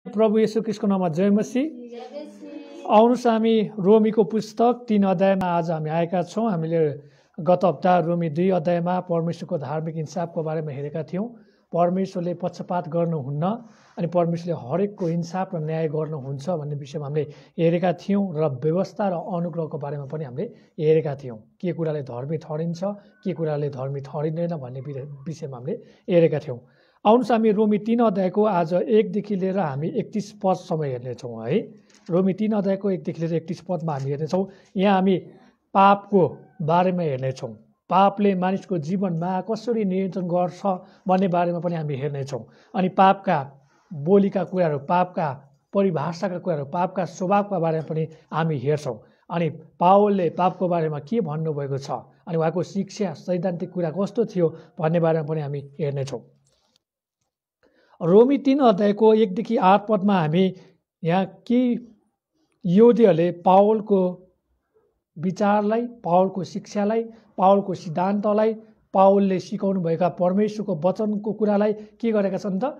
प्रभु येशू ख्रीष्टको नाममा जय मसीह। आउनुहोस् हामी रोमीको पुस्तक 3 अध्यायमा आज हामी आएका छौँ। हामीले गत हप्ता रोमी 2 अध्यायमा परमेश्वरको धार्मिक इन्साफको बारेमा हेरेका थियौँ। परमेश्वरले पक्षपात गर्नुहुन्न अनि परमेश्वरले हरेकको इन्साफ र न्याय गर्नुहुन्छ भन्ने विषयमा हामीले हेरेका थियौँ र व्यवस्था र अनुग्रहको बारेमा पनि हामीले हेरेका थियौँ। के कुराले धर्मी ठहरिन्छ, के कुराले धर्मी ठहरिँदैन भन्ने विषयमा हामीले हेरेका थियौँ। आउनुहोस् हामी रोमी 3 अध्यायको आज 1 देखि लिएर हामी 31 पदसम्म हेर्नेछौँ है। रोमी 3 अध्यायको 1 देखि लिएर 31 पदमा हामी हेर्नेछौँ। यहाँ हामी पापको बारेमा हेर्नेछौँ। पापले मानिसको जीवनमा कसरी नियन्त्रण गर्छ भन्ने बारेमा पनि हामी हेर्नेछौँ। अनि पापका बोलीका कुराहरू, पापका परिभाषाका कुराहरू, पापका स्वभावका बारेमा पनि हामी हेर्छौँ। अनि पावलले पापको बारेमा के भन्नुभएको छ अनि उहाँको शिक्षा सैद्धान्तिक कुरा कस्तो थियो भन्ने बारेमा पनि हामी हेर्नेछौँ। रोमी 3 अध्यायको 1 देखि 8 पदमा हामी यहाँ के यहुदीहरूले पावलको विचारलाई, पावलको शिक्षालाई, पावलको सिद्धान्तलाई, पावलले सिकाउनुभएका परमेश्वरको वचनको कुरालाई के गरेका छन् त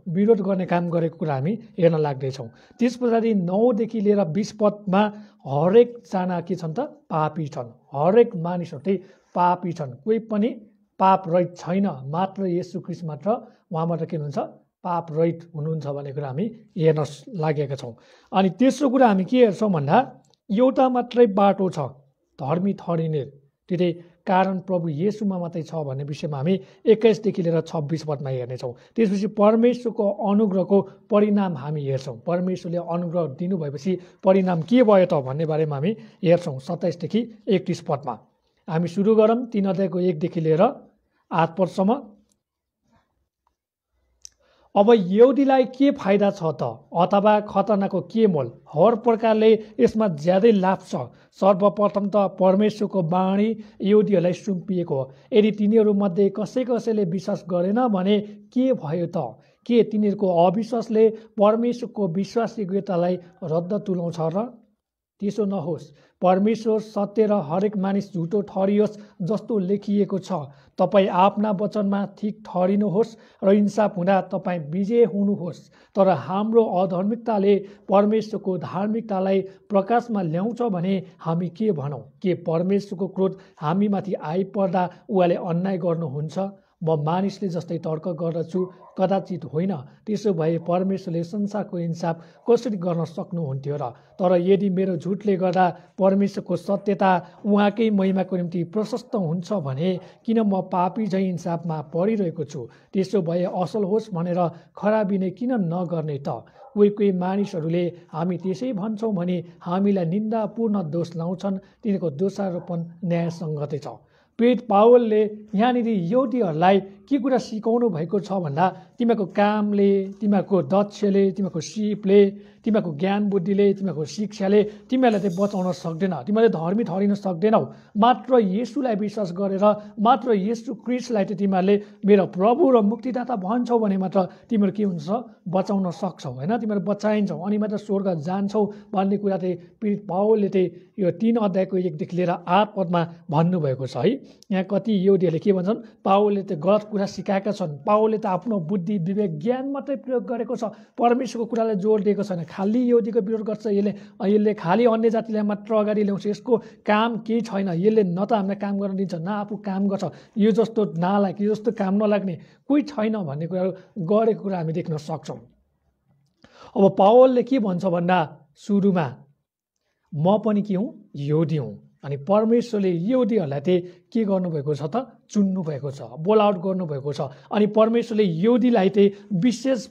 विरोध गर्ने काम गरेको कुरा हामी हेर्न लाग्दैछौँ। त्यस पछाडि 9 देखि लिएर 20 पदमा हरेकजना के छन् त पापी छन्। हरेक मानिसहरू चाहिँ पापी छन्। कोही पनि पाप रहित छैन, मात्र येशू ख्रीष्ट मात्र उहाँ मात्र के हुनुहुन्छ पाप रहित हुनुहुन्छ भन्ने कुरा हामी हेर्न लागेका छौँ। अनि तेस्रो कुरा हामी के हेर्छौँ भन्दा एउटा मात्रै बाटो छ धर्मी ठहरिने, त्यो चाहिँ कारण प्रभु येशूमा मात्रै छ भन्ने विषयमा हामी 21 देखि लिएर 26 पदमा हेर्नेछौँ। त्यसपछि परमेश्वरको अनुग्रहको परिणाम हामी हेर्छौँ। परमेश्वरले अनुग्रह दिनुभएपछि परिणाम के भयो त भन्ने बारेमा हामी हेर्छौँ 27 देखि 31 पदमा। हामी सुरु गरौँ 3 अध्यायको 1 देखि लिएर 8 पदसम्म। अब यहुदीलाई के फाइदा छ त अथवा खतराको के मोल? हर प्रकारले यसमा ज्यादै लाभ छ। सर्वप्रथम त परमेश्वरको बाणी यहुदीहरूलाई सुम्पिएको हो। यदि तिनीहरूमध्ये कसैले विश्वास गरेन भने के भयो त? के तिनीहरूको अविश्वासले परमेश्वरको विश्वासयोग्यतालाई रद्द तुल्याउँछ र? त्यसो नहोस्। परमेश्वर सत्य र हरेक मानिस झुटो ठहरियोस् जस्तो लेखिएको छ। तपाईँ आफ्ना वचनमा ठिक ठहरिनुहोस् र इन्साफ हुँदा तपाईँ विजय हुनुहोस्। तर हाम्रो अधार्मिकताले परमेश्वरको धार्मिकतालाई प्रकाशमा ल्याउँछ भने हामी के भनौँ? के परमेश्वरको क्रोध हामीमाथि आइपर्दा उहाँले अन्याय गर्नुहुन्छ? म मानिसले जस्तै तर्क गर्दछु, कदाचित होइन। त्यसो भए परमेश्वरले संसारको इन्साफ कसरी गर्न सक्नुहुन्थ्यो र? तर यदि मेरो झुटले गर्दा परमेश्वरको सत्यता उहाँकै महिमाको निम्ति प्रशस्त हुन्छ भने किन म पापी झैँ इन्साफमा परिरहेको छु? त्यसो भए असल होस् भनेर खराबी नै किन नगर्ने त? कोही मानिसहरूले हामी त्यसै भन्छौँ भने हामीलाई निन्दापूर्ण दोष लाउँछन्। तिनीहरूको दोषारोपण न्यायसङ्गतै छ। प्रेरित पावलले यहाँनिर यहुदीहरूलाई के कुरा सिकाउनु भएको छ भन्दा तिमीहरूको कामले, तिमीहरूको दक्षले, तिमीहरूको सिपले, तिमीहरूको ज्ञान बुद्धिले, तिमीहरूको शिक्षाले तिमीहरूलाई चाहिँ बचाउन सक्दैन। तिमीहरूले धर्मी ठहरिन सक्दैनौ। मात्र येशूलाई विश्वास गरेर, मात्र येशू ख्रीष्टलाई चाहिँ तिमीहरूले मेरो प्रभु र मुक्तिदाता भन्छौ भने मात्र तिमीहरू के हुन्छ बचाउन सक्छौ, होइन? तिमीहरू बचाइन्छौ अनि मात्र स्वर्ग जान्छौ भन्ने कुरा चाहिँ प्रेरित पावलले चाहिँ यो 3 अध्यायको 1 देखि लिएर 8 पदमा भन्नुभएको छ है। यहाँ कति यहुदीहरूले के भन्छन्? पावलले त गलत कुरा सिकाएका छन्। पावलले त आफ्नो बुद्धि विवेक ज्ञान मात्रै प्रयोग गरेको छ, परमेश्वरको कुरालाई जोड दिएको छैन। खालि यहुदीको विरोध गर्छ यसले खालि अन्य जातिलाई मात्र अगाडि ल्याउँछ। यसको काम केही छैन। यसले न त हामीलाई काम गर्न दिन्छ, न आफू काम गर्छ। यो जस्तो नालायक, यो जस्तो काम नलाग्ने कोही छैन भन्ने कुराहरू गरेको कुरा हामी देख्न सक्छौँ। अब पावलले के भन्छ भन्दा सुरुमा म पनि के हुँ? यहुदी हुँ। अनि परमेश्वरले यहुदीहरूलाई चाहिँ के गर्नुभएको छ त? चुन्नुभएको छ, बोलाउट गर्नुभएको छ। अनि परमेश्वरले यहुदीलाई चाहिँ विशेष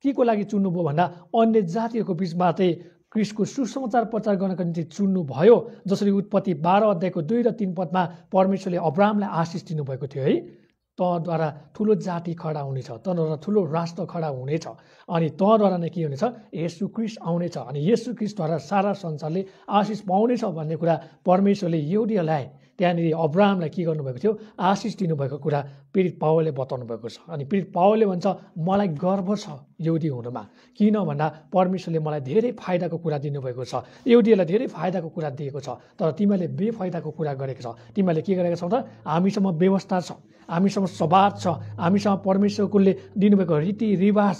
के को लागि चुन्नुभयो भन्दा अन्य जातिहरूको बिचमा चाहिँ क्रिस्टको सुसमाचार प्रचार गर्नको निम्ति चुन्नुभयो। जसरी उत्पत्ति 12 अध्यायको 2 र 3 पदमा परमेश्वरले अब्राहमलाई आशिष दिनुभएको थियो है। तँद्वारा ठुलो जाति खडा हुनेछ, तँद्वारा ठुलो राष्ट्र खडा हुनेछ, अनि तँद्वारा नै के हुनेछ? येशू ख्रीष्ट आउनेछ, अनि येशू ख्रीष्टद्वारा सारा संसारले आशिष पाउनेछ भन्ने कुरा परमेश्वरले यहुदीहरूलाई त्यहाँनिर अब्राहमलाई के गर्नुभएको थियो? आशिष दिनुभएको कुरा पीडित पावलले बताउनु भएको छ। अनि पीडित पावलले भन्छ मलाई गर्व छ यहुदी हुनुमा, किन भन्दा परमेश्वरले मलाई धेरै फाइदाको कुरा दिनुभएको छ, यहुदीहरूलाई धेरै फाइदाको कुरा दिएको छ। तर तिमीहरूले बेफाइदाको कुरा गरेको छ। तिमीहरूले के गरेका छौ त? हामीसँग व्यवस्था छ, हामीसँग स्वभाव छ, हामीसँग परमेश्वरले दिनुभएको रीतिरिवाज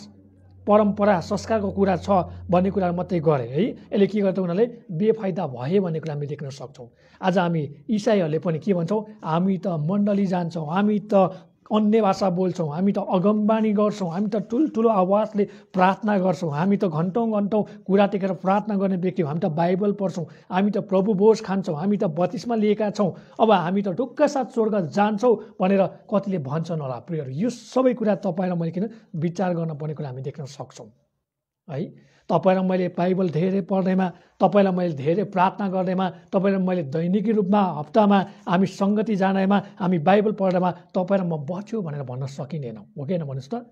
परम्परा संस्कारको कुरा छ भन्ने कुरा मात्रै गरे है। यसले के गर्छ उनीहरूले बेफाइदा भए भन्ने कुरा हामी देख्न सक्छौँ। आज हामी इसाईहरूले पनि के भन्छौँ, हामी त मण्डली जान्छौँ, हामी त अन्य भाषा बोल्छौँ, हामी त अगमबानी गर्छौँ, हामी त ठुल्ठुलो आवाजले प्रार्थना गर्छौँ, हामी त घन्टौँ घन्टौँ कुरा टेकेर प्रार्थना गर्ने व्यक्ति हौँ, हामी त बाइबल पढ्छौँ, हामी त प्रभु भोज खान्छौँ, हामी त बत्तिसमा लिएका छौँ, अब हामी त ढुक्क साथ स्वर्ग जान्छौँ भनेर कतिले भन्छन् होला। प्रियहरू, यो सबै कुरा तपाईँ र मैले किन विचार गर्न पर्ने कुरा हामी देख्न सक्छौँ है। तपाईँ र मैले बाइबल धेरै पढ्नेमा, तपाईँलाई मैले धेरै प्रार्थना गर्नेमा, तपाईँलाई मैले दैनिकी रूपमा हप्तामा हामी सङ्गति जानेमा, हामी बाइबल पढ्नेमा तपाईँ र म बच्यो भनेर भन्न सकिँदैन, हो कि होइन भन्नुहोस् त?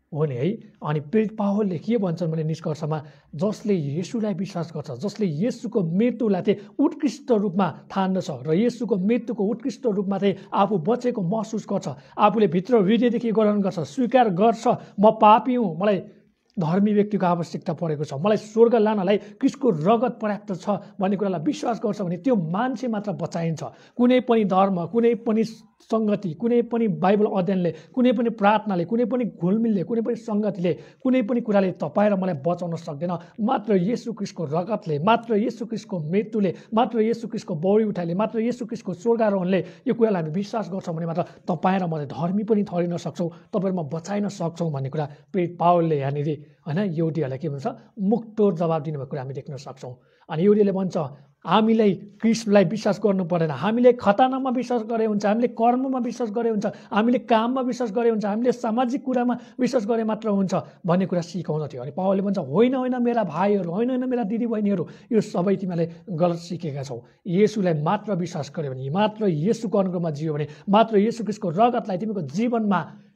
हो नि है। अनि प्रेरित पावलले के भन्छन् भने निष्कर्षमा, जसले येशूलाई विश्वास गर्छ, जसले येशूको मृत्युलाई चाहिँ उत्कृष्ट रूपमा ठान्दछ र येशूको मृत्युको उत्कृष्ट रूपमा चाहिँ आफू बचेको महसुस गर्छ, आफूले भित्र हृदयदेखि ग्रहण गर्छ, स्वीकार गर्छ, म पापी हुँ, मलाई धर्मी व्यक्तिको आवश्यकता परेको छ, मलाई स्वर्ग लानलाई क्रिस्टको रगत पर्याप्त छ भन्ने कुरालाई विश्वास गर्छ भने त्यो मान्छे मात्र बचाइन्छ। कुनै पनि धर्म, कुनै पनि सङ्गति, कुनै पनि बाइबल अध्ययनले, कुनै पनि प्रार्थनाले, कुनै पनि घुलमिलले, कुनै पनि सङ्गतिले, कुनै पनि कुराले तपाईँ र मलाई बचाउन सक्दैन। मात्र येशू क्रिस्टको रगतले, मात्र येशू क्रिस्टको मृत्युले, मात्र येशू क्रिस्टको बौडी उठाइले, मात्र येशू क्रिस्टको स्वर्गारोहणले यो कुरालाई हामी विश्वास गर्छौँ भने मात्र तपाईँ र मलाई धर्मी पनि ठहरिन सक्छौँ, तपाईँमा बचाइन सक्छौँ भन्ने कुरा प्रेरित पावलले यहाँनिर होइन यहुदीहरूलाई के भन्छ, मुक्तोर जवाब दिनुभएको कुरा हामी देख्न सक्छौँ। अनि यहुदीले भन्छ हामीलाई क्रिस्टलाई विश्वास गर्नु पर्दैन, हामीले खतनामा विश्वास गरे हुन्छ, हामीले कर्ममा विश्वास गरे हुन्छ, हामीले काममा विश्वास गरे हुन्छ, हामीले सामाजिक कुरामा विश्वास गरे मात्र हुन्छ भन्ने कुरा सिकाउँदथ्यो। अनि पावलले भन्छ होइन होइन मेरा भाइहरू, होइन होइन मेरा दिदीबहिनीहरू, यो सबै तिमीहरूले गलत सिकेका छौ। येशूलाई मात्र विश्वास गर्यो भने, मात्र येशूको अनुग्रहमा जियो भने, मात्र येशू क्रिस्टको रगतलाई तिमीको जीवनमा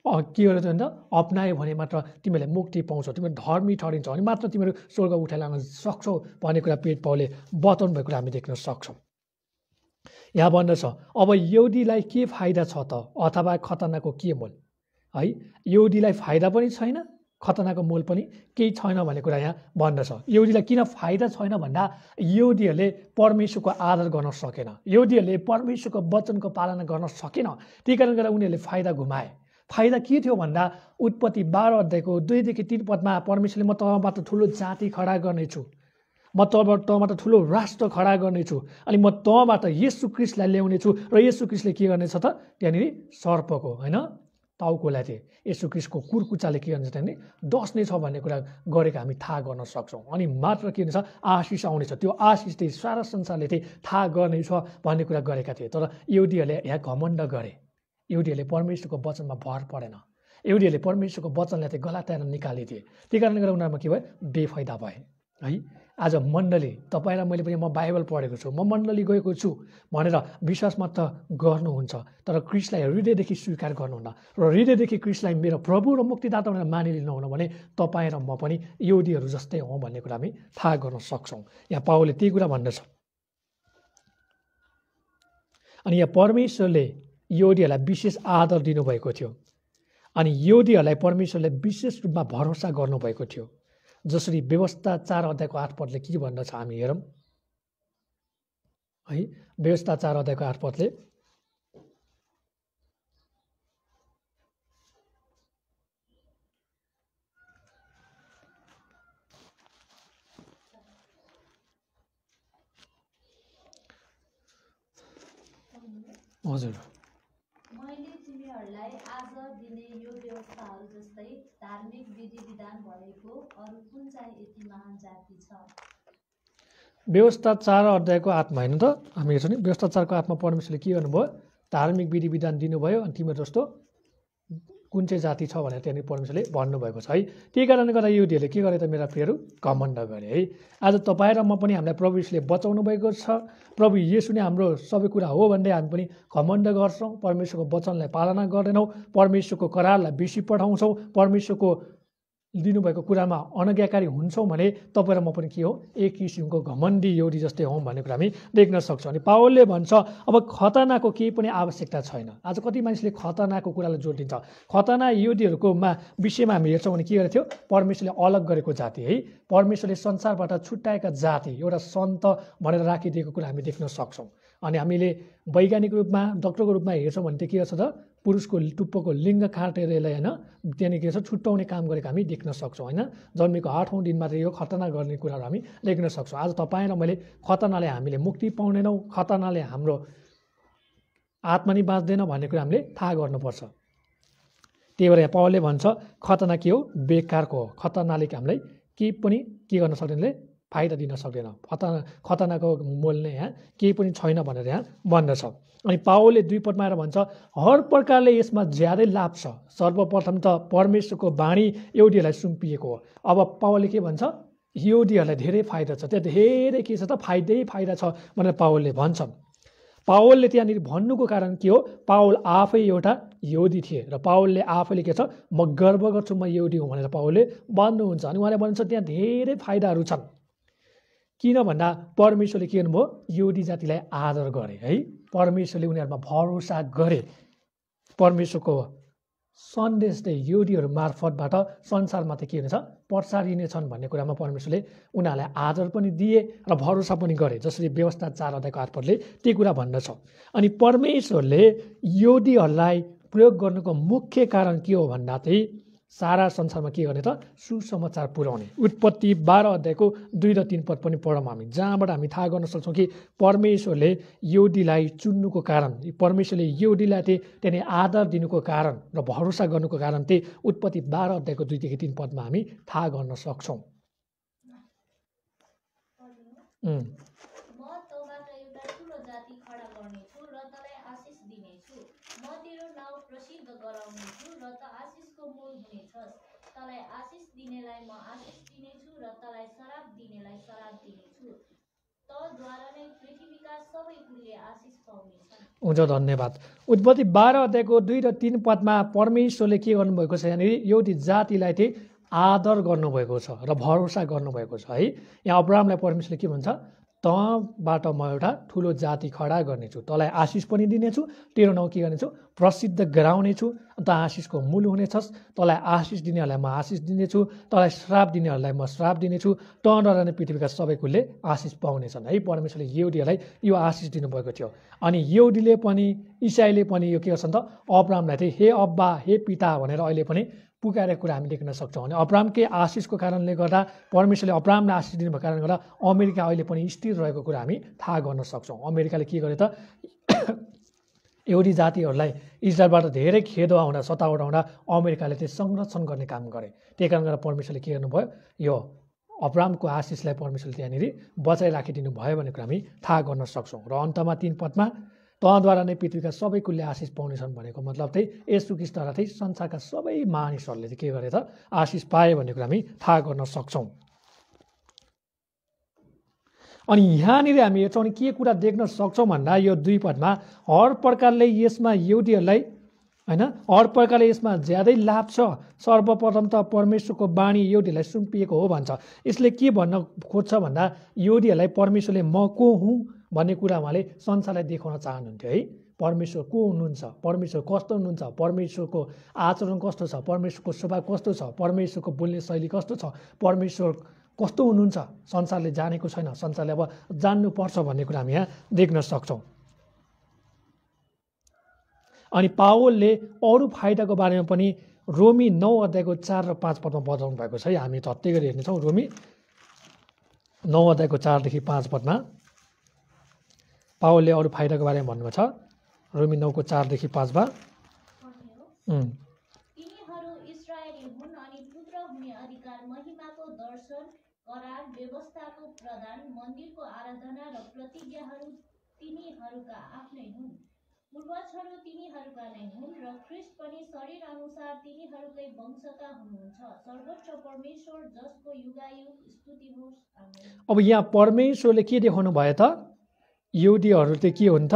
के गर्छ भने अप्नायो भने मात्र तिमीले मुक्ति पाउँछौ, तिमीले धर्मी ठहरिन्छौ, अनि मात्र तिमीहरू स्वर्ग उठाइ लान सक्छौ भन्ने कुरा प्रेरित पावलले बताउनु भएको कुरा हामी देख्न सक्छौँ। यहाँ भन्दछ अब यहुदीलाई के फाइदा छ त, अथवा खतनाको के मोल है। यहुदीलाई फाइदा पनि छैन, खतनाको मोल पनि केही छैन भन्ने कुरा यहाँ भन्दछ। यहुदीलाई किन फाइदा छैन भन्दा यहुदीहरूले परमेश्वरको आदर गर्न सकेन, यहुदीहरूले परमेश्वरको वचनको पालना गर्न सकेन, त्यही कारण गरेर उनीहरूले फाइदा गुमाए। फाइदा के थियो भन्दा उत्पत्ति 12 अध्यायको 2देखि 3 पदमा परमेश्वरले म तँबाट ठुलो जाति खडा गर्नेछु, म तँबाट ठुलो राष्ट्र खडा गर्नेछु, अनि म तँबाट येशू क्रिस्टलाई ल्याउनेछु र येशू क्रिस्टले के गर्नेछ त त्यहाँनिर सर्पको होइन टाउकोलाई चाहिँ येशू क्रिस्टको कुर्कुचाले के गर्नेछ त्यहाँनिर डस्ने छ भन्ने कुरा गरेको हामी थाहा गर्न सक्छौँ। अनि मात्र के हुनेछ आशिष आउनेछ, त्यो आशिष चाहिँ सारा संसारले चाहिँ थाहा गर्नेछ भन्ने कुरा गरेका थिए। तर यहुदीहरूले यहाँ घमण्ड गरे, यहुदीहरूले परमेश्वरको वचनमा भर परेन, यहुदीहरूले परमेश्वरको वचनलाई चाहिँ गलाताएर निकालिदिए, त्यही कारणले गर्दा उनीहरूमा के भयो बेफाइदा भए है। आज मण्डली तपाईँ र मैले पनि म बाइबल पढेको छु, म मण्डली गएको छु भनेर विश्वास मात्र गर्नुहुन्छ, तर क्रिस्टलाई हृदयदेखि स्वीकार गर्नुहुन्न र हृदयदेखि क्रिस्टलाई मेरो प्रभु र मुक्तिदाता भनेर मानिलिनुहुन्न भने तपाईँ र म पनि यहुदीहरू जस्तै हौँ भन्ने कुरा हामी थाहा गर्न सक्छौँ। यहाँ पावलले त्यही कुरा भन्दछ। अनि यहाँ परमेश्वरले यहुदीहरूलाई विशेष आदर दिनुभएको थियो, अनि यहुदीहरूलाई परमेश्वरले विशेष रूपमा भरोसा गर्नुभएको थियो। जसरी व्यवस्था 4 अध्यायको 8 पदले के भन्दछ हामी हेरौँ है। व्यवस्था 4 अध्यायको 8 पदले हजुर मैले तिमीहरूलाई आज दिने यो व्यवस्थाहरू जस्तै धार्मिक विधि विधान भएको अरू कुन चाहिँ यति महान जाति छ। व्यवस्था 4 अध्यायको 8 मा हैन त हामी हेर्छौँ नि, व्यवस्था 4 को 8 मा परमेश्वरले के गर्नुभयो, धार्मिक विधि विधान दिनुभयो, अनि तिम्रो जस्तो कुन चाहिँ जाति छ भनेर त्यहाँनिर परमेश्वरले भन्नुभएको छ है। त्यही कारणले गर्दा यहुदीहरूले के गरे त मेरा प्रियहरू, घमण्ड गरे है। आज तपाईँ र म पनि हामीलाई प्रभु येशूले बचाउनु भएको छ, प्रभु येशू नै हाम्रो सबै कुरा हो भन्दै हामी पनि घमण्ड गर्छौँ, परमेश्वरको वचनलाई पालना गर्दैनौँ, परमेश्वरको करारलाई बेसी पठाउँछौँ, परमेश्वरको दिनुभएको कुरामा अनज्ञाकारी हुन्छौँ भने तपाईँ र म पनि के हो, एक किसिमको घमण्डी यहुदी जस्तै हौँ भन्ने कुरा हामी देख्न सक्छौँ। अनि पावलले भन्छ अब खतनाको केही पनि आवश्यकता छैन। आज कति मानिसले खतनाको कुरालाई जोड दिन्छ। खतना यहुदीहरूकोमा विषयमा हामी हेर्छौँ भने के गरेको थियो, परमेश्वरले अलग गरेको जाति है, परमेश्वरले संसारबाट छुट्याएका जाति, एउटा सन्त भनेर राखिदिएको कुरा हामी देख्न सक्छौँ। अनि हामीले वैज्ञानिक रूपमा डक्टरको रूपमा हेर्छौँ भने चाहिँ के गर्छ त पुरुषको टुप्पोको लिङ्ग काटेर यसलाई होइन त्यहाँनिर के छ छुट्याउने काम गरेको हामी देख्न सक्छौँ होइन। जन्मेको 8औं दिनमा चाहिँ यो खतना गर्ने कुराहरू हामी देख्न सक्छौँ। आज तपाईँ र मैले खतनाले हामीले मुक्ति पाउँदैनौँ, खतनाले हाम्रो आत्मा नि बाँच्दैन भन्ने कुरा हामीले थाहा गर्नुपर्छ। त्यही भएर पावलले भन्छ खतना के हो, बेकारको हो। खतनाले हामीलाई केही पनि के गर्न सक्दैन, फाइदा दिन सक्दैन। खतनाको मोल नै यहाँ केही पनि छैन भनेर यहाँ भन्दछ। अनि पावलले 2 पदमा आएर भन्छ हर प्रकारले यसमा ज्यादै लाभ छ। सर्वप्रथम त परमेश्वरको बाणी यहुदीहरूलाई सुम्पिएको हो। अब पावलले के भन्छ, यहुदीहरूलाई धेरै फाइदा छ, त्यहाँ धेरै के छ त फाइदा छ भनेर पावलले भन्छ। पावलले त्यहाँनिर भन्नुको कारण के हो, पावल आफै एउटा यहुदी थिए र पावलले आफैले के छ म गर्व गर्छु म यहुदी हुँ भनेर पावलले भन्नुहुन्छ। अनि उहाँले भन्नुहुन्छ त्यहाँ धेरै फाइदाहरू छन्। किन भन्दा परमेश्वरले के गर्नुभयो, यहुदी जातिलाई आदर गरे है, परमेश्वरले उनीहरूमा भरोसा गरे। परमेश्वरको सन्देश चाहिँ यहुदीहरू मार्फतबाट संसारमा चाहिँ के हुनेछ प्रसारिनेछन् भन्ने कुरामा परमेश्वरले उनीहरूलाई आदर पनि दिए र भरोसा पनि गरे, जसरी व्यवस्था 4 अध्यायको 8 पदले त्यही कुरा भन्दछ। अनि परमेश्वरले यहुदीहरूलाई प्रयोग गर्नुको मुख्य कारण के हो भन्दा चाहिँ सारा संसारमा के गर्ने त सुसमाचार पुर्याउने। उत्पत्ति 12 अध्यायको 2 र 3 पद पनि पढौँ हामी, जहाँबाट हामी थाहा गर्न सक्छौँ कि परमेश्वरले यहुदीलाई चुन्नुको कारण, परमेश्वरले यहुदीलाई त्यहाँनिर आदर दिनुको कारण र भरोसा गर्नुको कारण चाहिँ उत्पत्ति 12 अध्यायको 2 देखि 3 पदमा हामी थाहा गर्न सक्छौँ। हुन्छ, धन्यवाद। उत्पत्ति 12 अध्यायको 2 र 3 पदमा परमेश्वरले के गर्नुभएको छ, यहाँनिर यहुदी जातिलाई चाहिँ आदर गर्नुभएको छ र भरोसा गर्नुभएको छ है। यहाँ अब्राहमलाई परमेश्वरले के भन्छ, तँबाट म एउटा ठुलो जाति खडा गर्नेछु, तँलाई आशिष पनि दिनेछु, तेरो नाउँ के गर्नेछु प्रसिद्ध गराउनेछु, त आशिषको मूल हुनेछस्, तँलाई आशिष दिनेहरूलाई म आशिष दिनेछु, तँलाई श्राप दिनेहरूलाई म श्राप दिनेछु, तँद्वारा नै पृथ्वीका सबै कुलले आशिष पाउनेछन् है। परमेश्वरले यहुदीहरूलाई यो आशिष दिनुभएको थियो। अनि यहुदीले पनि इसाईले पनि यो के गर्छन् त अब्राहमलाई चाहिँ हे अब्बा हे पिता भनेर अहिले पनि पुकारेको कुरा हामी देख्न सक्छौँ। अनि अब्राहमकै आशिषको कारणले गर्दा, परमेश्वरले अब्राहमलाई आशिष दिनुको कारणले गर्दा अमेरिका अहिले पनि स्थिर रहेको कुरा हामी थाहा गर्न सक्छौँ। अमेरिकाले के गर्यो त यहुदी जातिहरूलाई इजरायलबाट धेरै खेदवा हुँदा सतावट हुँदा अमेरिकाले चाहिँ संरक्षण गर्ने काम गरे। त्यही कारण गरेर परमेश्वरले के गर्नुभयो, यो अब्राहमको आशिषलाई परमेश्वरले त्यहाँनिर बचाइ राखिदिनु भयो भन्ने कुरा हामी थाहा गर्न सक्छौँ। र अन्तमा 3 पदमा तँद्वारा नै पृथ्वीका सबै कुलले आशिष पाउनेछन् भनेको मतलब चाहिँ येशू ख्रीष्टद्वारा चाहिँ संसारका सबै मानिसहरूले चाहिँ के गरे त आशिष पाए भन्ने कुरा हामी थाहा गर्न सक्छौँ। अनि यहाँनिर हामी हेर्छौँ अनि के कुरा देख्न सक्छौँ भन्दा यो 2 पदमा हर प्रकारले यसमा यहुदीहरूलाई होइन हर प्रकारले यसमा ज्यादै लाभ छ। सर्वप्रथम त परमेश्वरको बाणी यहुदीहरूलाई सुम्पिएको हो भन्छ। यसले के भन्न खोज्छ भन्दा यहुदीहरूलाई परमेश्वरले म को हुँ भन्ने कुरा उहाँले संसारलाई देखाउन चाहनुहुन्थ्यो है। परमेश्वर को हुनुहुन्छ, परमेश्वर कस्तो हुनुहुन्छ, परमेश्वरको आचरण कस्तो छ, परमेश्वरको स्वभाव कस्तो छ, परमेश्वरको बोल्ने शैली कस्तो छ, परमेश्वर कस्तो हुनुहुन्छ संसारले जानेको छैन, संसारले अब जान्नुपर्छ भन्ने कुरा हामी यहाँ देख्न सक्छौँ। अनि पावलले अरू फाइदाको बारेमा पनि रोमी 9 अध्यायको 4 र 5 पदमा बताउनु भएको छ है। हामी धत्तै गरी हेर्नेछौँ। रोमी 9 अध्यायको 4 देखि 5 पदमा पावलले अरू फाइदाको बारेमा भन्नुभएको छ। रोमी 9 को 4 देखि 5 मा तिनीहरू इस्राएली हुन् अनि पुत्र हुने अधिकार, महिमाको दर्शन, करार, व्यवस्थाको प्रदान, मन्दिरको आराधना र प्रतिज्ञाहरू तिनीहरूका आफ्नै हुन्। पूर्वजहरू तिनीहरूका नै हुन् र ख्रीष्ट पनि शरीर अनुसार तिनीहरूकै वंशका हुनुहुन्छ। सर्वोच्च परमेश्वर जसको युगायुग स्तुति होस्, आमेन। अब यहाँ परमेश्वरले के देखाउनु भयो त, यहुदीहरू चाहिँ के हुन् त,